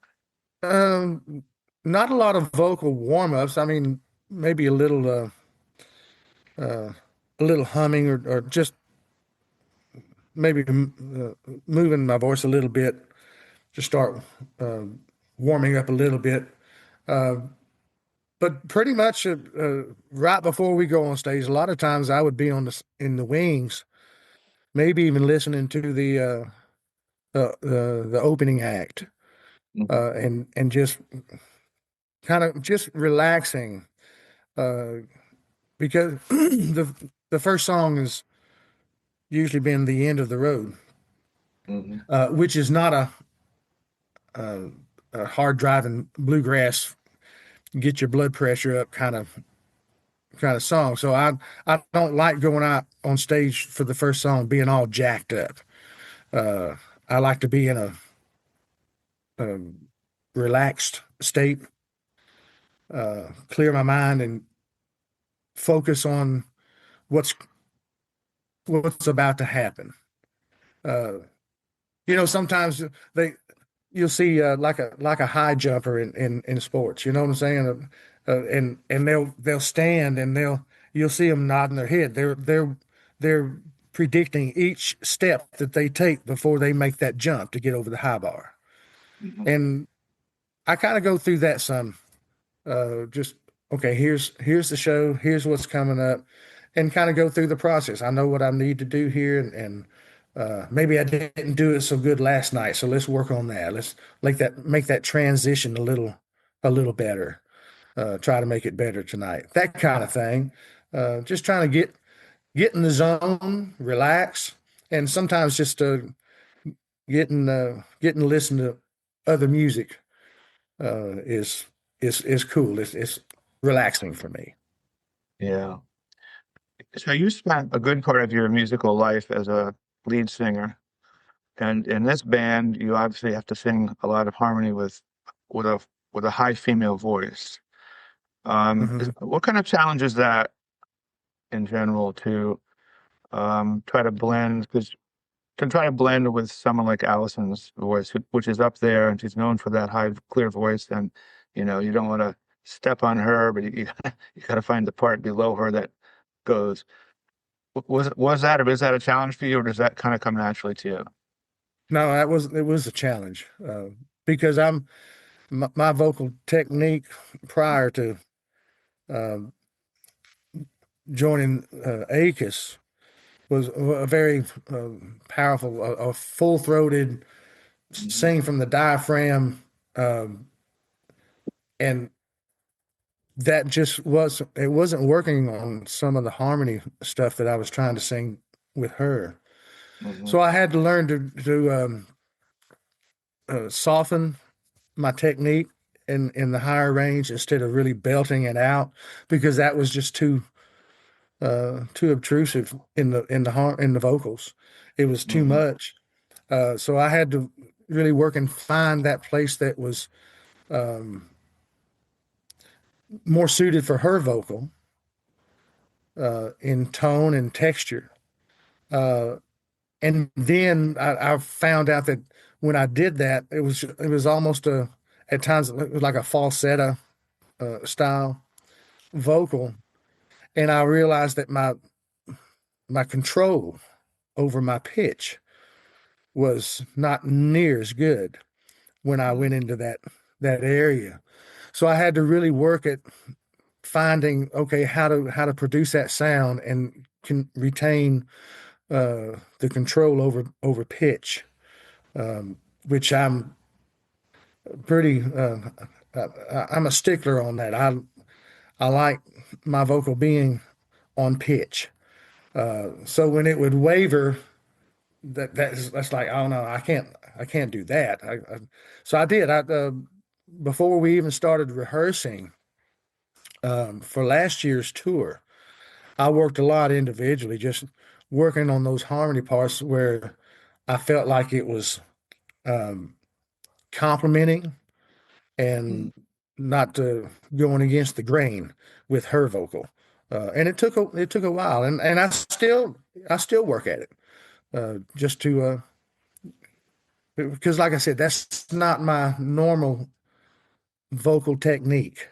Um, Not a lot of vocal warm-ups. I mean, maybe uh, a little humming or just maybe moving my voice a little bit to start uh, warming up a little bit. Uh, but pretty much right before we go on stage, a lot of times I would be in the wings, maybe even listening to the opening act, Mhm, and just kind of just relaxing, uh, because the first song has usually been the end of the road, mhm, which is not a, a hard driving bluegrass get your blood pressure up kind of song. So I don't like going out on stage for the first song being all jacked up. Uh, I like to be in a relaxed state, clear my mind, and focus on what's what's about to happen. Uh, sometimes they you'll see like a high jumper in sports. You know what I'm saying? And they'll stand and you'll see them nodding their head. They're predicting each step that they take before they make that jump to get over the high bar. mhm. And I kind of go through that some. Just okay. Here's the show. Here's what's coming up, and kind of go through the process. I know what I need to do here, and maybe I didn't do it so good last night. So let's work on that. Let's make that transition a little better. Try to make it better tonight. That kind of thing. Just trying to get in the zone, relax, and sometimes just getting to listen to other music is is cool. It's relaxing for me. Yeah. So you spent a good part of your musical life as a lead singer, and in this band, you obviously have to sing a lot of harmony with a with a high female voice. Hmm. What kind of challenge is that in general to try to blend? Because to try to blend with someone like Alison's voice, which is up there, and she's known for that high, clear voice, and you don't want to step on her, but you got to find the part below her that goes. Was that or is that a challenge for you, or does that kind of come naturally to you? No, it was a challenge because my vocal technique prior to um joining ACUS was a very powerful, a full throated Hmm. sing from the diaphragm, um, and that just it wasn't working on some of the harmony stuff that I was trying to sing with her. Hmm. So I had to learn to soften my technique in the higher range instead of really belting it out because that was just too obtrusive in the vocals. It was too Hmm. much. So I had to really work and find that place that was um, more suited for her vocal in tone and texture. Uh, and then I found out that when I did that, it was almost at times it was like a falsetto style vocal, and I realized that my control over my pitch was not near as good when I went into that area. So I had to really work at finding okay how to produce that sound and can retain the control over pitch, which pretty I'm a stickler on that. I like my vocal being on pitch. So when it would waver, that's like oh no, I can't do that. So I did. Before we even started rehearsing for last year's tour, I worked a lot individually, just working on those harmony parts where I felt like it was um, complimenting and not going against the grain with her vocal. And it took a while, and I still work at it just to because like I said, that's not my normal vocal technique.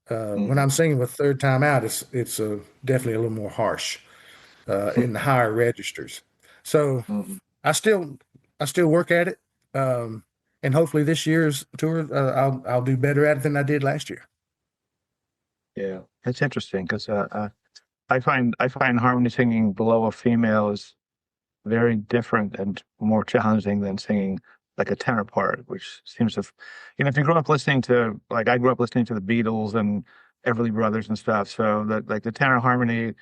When I'm Hmm. singing with third time out, it's definitely a little more harsh in the higher registers. So Hmm. I still I still work at it, um, and hopefully this year's tour I'll do better at it than I did last year. Yeah, it's interesting because I find harmony singing below a female is very different and more challenging than singing like a tenor part, which seems to, if you grew up listening to, like I grew up listening to the Beatles and Everly Brothers and stuff, so that like the tenor harmony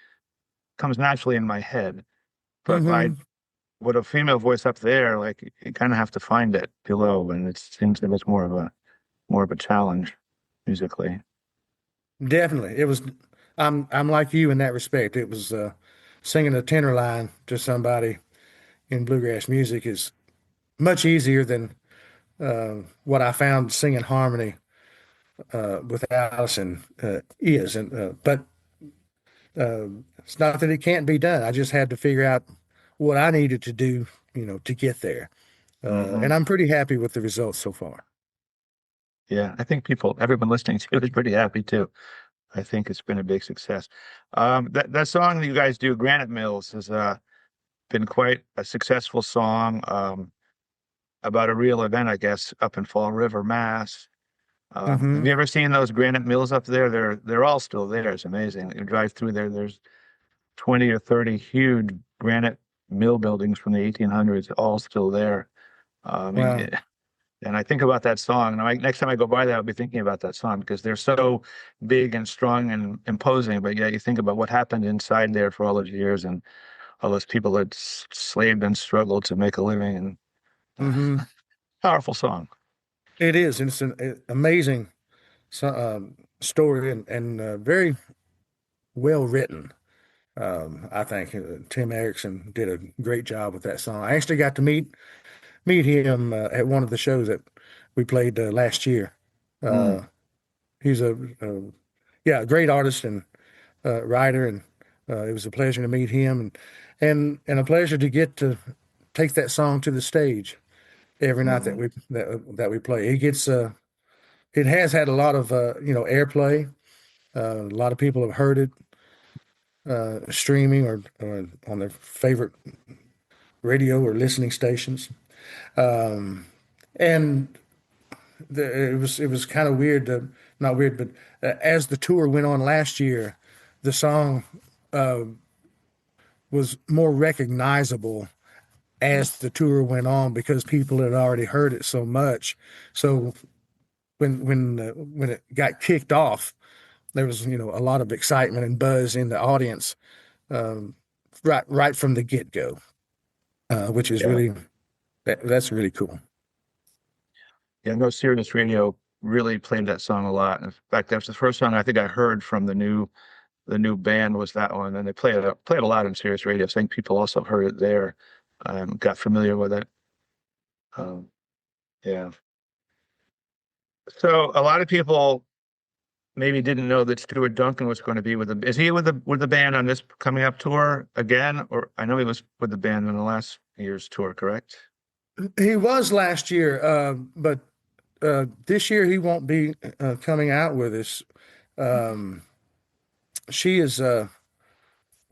comes naturally in my head. But I, Hmm. with a female voice up there, like you kind of have to find it below, and it seems that it's more of a challenge musically. Definitely, it was. I'm like you in that respect. It was singing a tenor line to somebody in bluegrass music is much easier than what I found singing harmony with Alison is. And but it's not that it can't be done. I just had to figure out what I needed to do, to get there. Hmm. And I'm pretty happy with the results so far. Yeah, I think everyone listening to it is pretty happy too. I think it's been a big success. That song that you guys do, Granite Mills, has been quite a successful song about a real event, I guess, up in Fall River, Mass. Have Hmm. you ever seen those granite mills up there? They're all still there. It's amazing. You drive through there, there's 20 or 30 huge granite mill buildings from the 1800s, all still there. Wow. And I think about that song. And next time I go by there, I'll be thinking about that song because they're so big and strong and imposing. But yeah, you think about what happened inside there for all those years and all those people that slaved and struggled to make a living. And Hmm. powerful song. It is. And it's an amazing story and very well written. I think Tim Erickson did a great job with that song. I actually got to meet him at one of the shows that we played last year. Mm, Uh, he's yeah, a great artist and writer, and it was a pleasure to meet him, and a pleasure to get to take that song to the stage every night hmm. that we play. It has had a lot of airplay. A lot of people have heard it streaming or on their favorite radio or listening stations. Um, and it was kind of weird to not weird, but as the tour went on last year, the song was more recognizable Mm. as the tour went on because people had already heard it so much. So when it got kicked off, there was a lot of excitement and buzz in the audience um, right from the get go, which is Yeah. really that's really cool. Yeah, no, Sirius Radio really played that song a lot. In fact, that was the first song I think I heard from the new band was that one, and they played a lot on Sirius Radio. So I think people also heard it there, got familiar with it. Um, yeah. So a lot of people maybe didn't know that Stuart Duncan was going to be with the. Is he with the band on this coming up tour again? Or I know he was with the band on the last year's tour, correct? He was last year, but this year he won't be coming out with us. Um, she has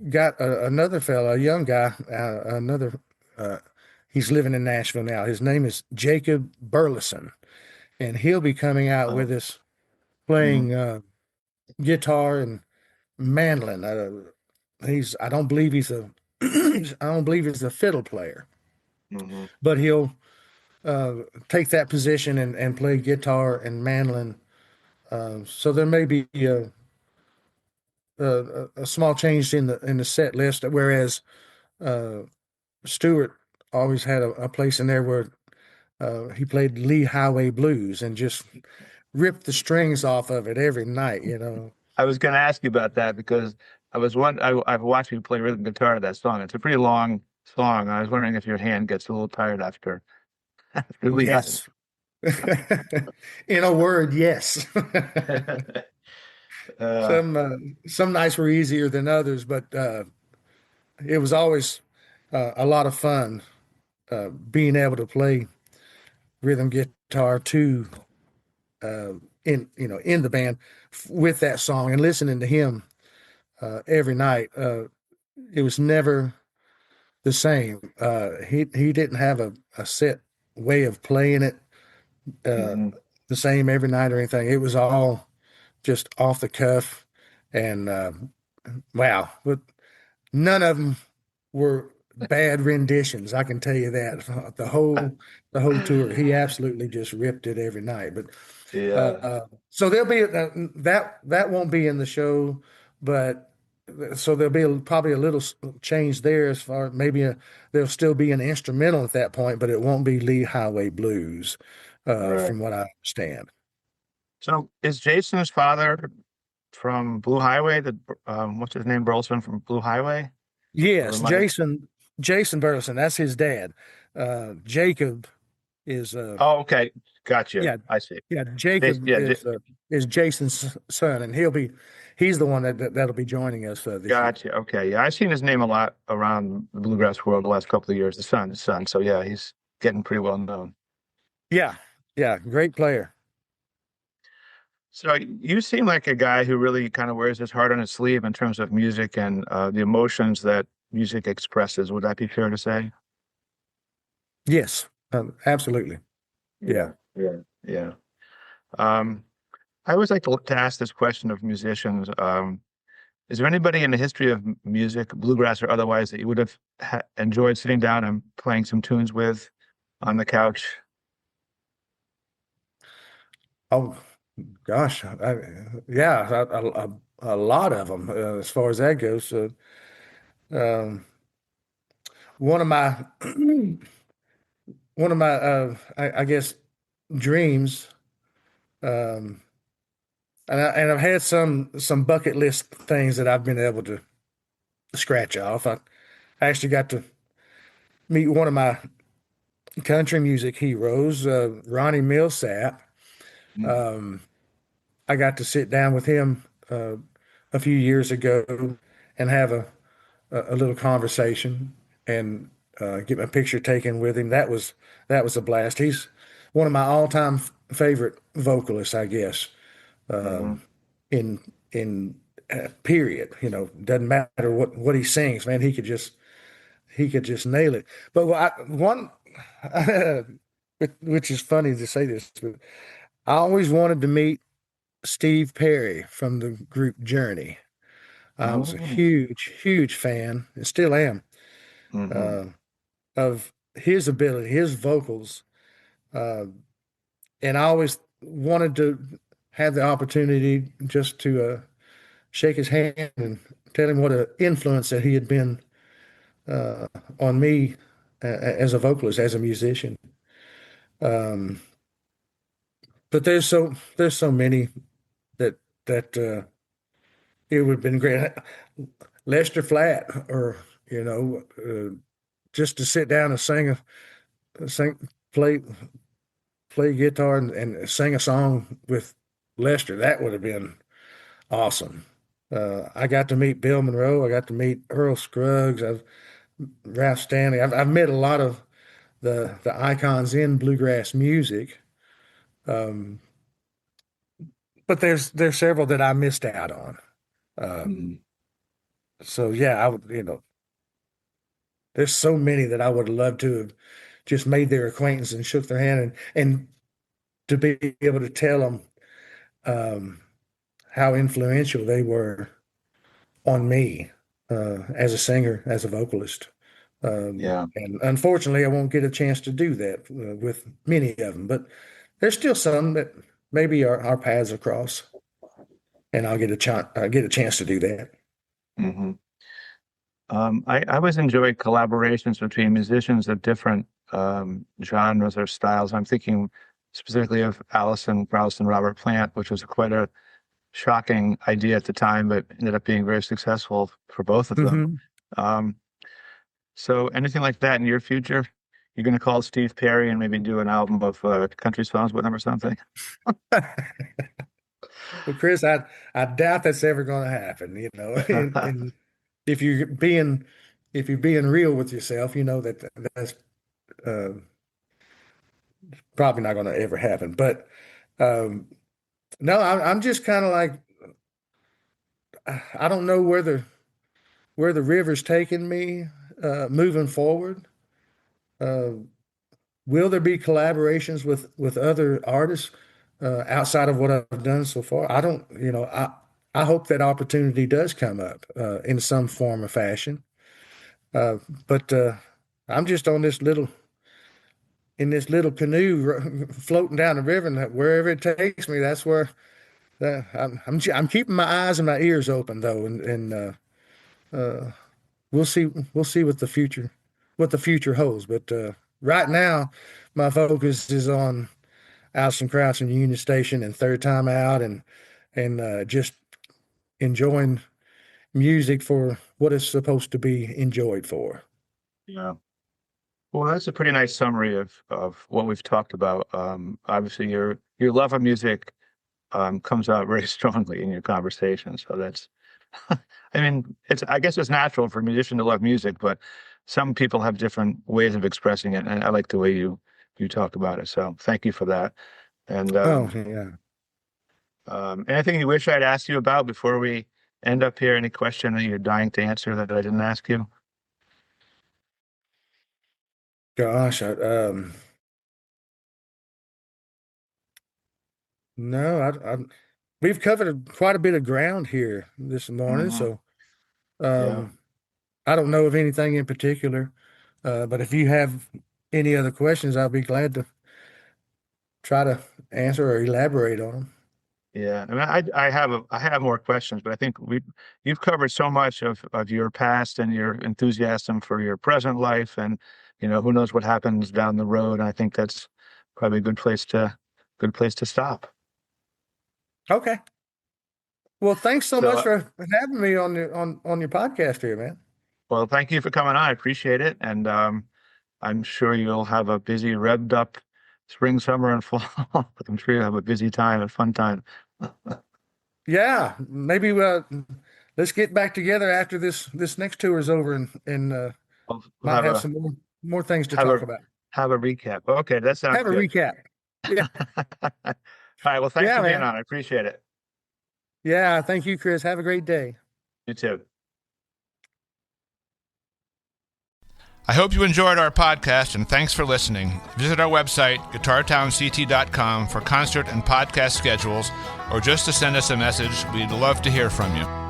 got another fella, a young guy, another. Uh, he's living in Nashville now. His name is Jacob Burleson, and he'll be coming out with Oh. us Hmm. playing guitar and mandolin. I don't believe he's a, I don't believe he's a fiddle player, Hmm. but he'll uh, take that position and play guitar and mandolin. So there may be a small change in the set list, whereas uh, Stewart always had a place in there where he played Lee Highway Blues and just ripped the strings off of it every night. I was going to ask you about that because I've watched you play rhythm guitar to that song. It's a pretty long song. I was wondering if your hand gets a little tired after Lee High. Yes. In a word, yes. Uh, Some uh, some nights were easier than others, but it was always a lot of fun being able to play rhythm guitar to in the band with that song and listening to him every night. It was never the same. He didn't have a set way of playing it uh, Hmm. the same every night or anything. It was all just off the cuff, and wow, but none of them were bad renditions. I can tell you that the whole tour, he absolutely just ripped it every night. But Yeah, so there'll be that won't be in the show, but so there'll be probably a little change there as far maybe there'll still be an instrumental at that point, but it won't be Lee Highway Blues, right. from what I understand. So is Jason's father from Blue Highway? The what's his name, Burleson from Blue Highway? Or Yes, am I? Jason Burleson, that's his dad. Jacob is Oh, okay, gotcha. yeah, I see. yeah, Jacob Yeah, is Jason's son, and he's the one that'll be joining us this year. gotcha. Okay, yeah, I've seen his name a lot around the bluegrass world the last couple of years. The son. So yeah, he's getting pretty well known. Yeah, yeah, great player. So you seem like a guy who really kind of wears his heart on his sleeve in terms of music and the emotions that music expresses. Would that be fair to say? Yes, absolutely. Yeah, Yeah. yeah, yeah. Um, I always like to ask this question of musicians. Is there anybody in the history of music, bluegrass or otherwise, that you would have enjoyed sitting down and playing some tunes with on the couch? Oh gosh, yeah, a lot of them as far as that goes. So, um, one of my one of my I guess dreams, um, and I've had some bucket list things that I've been able to scratch off. I actually got to meet one of my country music heroes, Ronnie Millsap. Mm, Um, I got to sit down with him a few years ago and have a little conversation and get my picture taken with him. That was a blast. He's one of my all-time favorite vocalists, I guess. mhm. In period, doesn't matter what he sings, man. He could just nail it. But one, which is funny to say this, but I always wanted to meet Steve Perry from the group Journey. I was a Oh, huge fan, and still am, mhm. uh, of his ability, his vocals, uh, and I always wanted to have the opportunity just to shake his hand and tell him what an influence that he had been uh, on me as a vocalist, as a musician. Um, but there's so many that that it would have been great. Lester Flatt, or just to sit down and sing, play play guitar and sing a song with Lester. That would have been awesome. I got to meet Bill Monroe. I got to meet Earl Scruggs. Ralph Stanley. I've met a lot of the icons in bluegrass music, um, but there's several that I missed out on. Um, Mhm. so yeah, I would there's so many that I would have loved to have just made their acquaintance and shook their hand and to be able to tell them um, how influential they were on me as a singer, as a vocalist. Yeah. And unfortunately, I won't get a chance to do that with many of them, but there's still some that maybe our paths will cross, and I'll get a chance to do that. Hmm. I always enjoy collaborations between musicians of different genres or styles. I'm thinking specifically of Alison, Krauss, and Robert Plant, which was quite a shocking idea at the time, but ended up being very successful for both of them. Hmm. Um, so anything like that in your future? You're going to call Steve Perry and maybe do an album of country songs with him or something? Well, Chris, I doubt that's ever going to happen. And if you're being if you're being real with yourself, you know that's uh, probably not going to ever happen. But um, No, I'm just kind of like, I don't know where the river's taking me moving forward. Uh, will there be collaborations with other artists outside of what I've done so far? I don't, I hope that opportunity does come up in some form or fashion. Uh, but I'm just on this little in this little canoe floating down the river, and wherever it takes me, that's where I'm keeping my eyes and my ears open though, and we'll see what the future holds. But right now, my focus is on Alison, Krauss and Union Station and Third Time Out, and just enjoying music for what it's supposed to be enjoyed for. Yeah. Well, that's a pretty nice summary of what we've talked about. Obviously, your love of music comes out very strongly in your conversation. So that's, I mean, I guess it's natural for a musician to love music, but some people have different ways of expressing it, and I like the way you talk about it. So thank you for that. And Oh yeah. anything you wish I'd asked you about before we end up here? Any question that you're dying to answer that I didn't ask you? Gosh, no, we've covered quite a bit of ground here this morning, Hmm. so Yeah. um, I don't know of anything in particular. But if you have any other questions, I'll be glad to try to answer or elaborate on them. Yeah, I mean, I have more questions, but I think you've covered so much of your past and your enthusiasm for your present life, and who knows what happens down the road. I think that's probably a good place to stop. Okay. Well, thanks so So, much for having me on your podcast here, man. well, thank you for coming on. I appreciate it, and I'm sure you'll have a busy, revved up spring, summer, and fall. I'm sure you'll have a busy time, a fun time. Yeah, maybe let's get back together after this next tour is over, and We'll might have some more things to have talk a about. have a recap. Okay, that sounds Have a good. recap. Yeah. All right. Well, thanks Yeah, for being man. on. I appreciate it. Yeah. Thank you, Chris. Have a great day. You too. I hope you enjoyed our podcast, and thanks for listening. Visit our website, guitartownct.com, for concert and podcast schedules, or just to send us a message. We'd love to hear from you.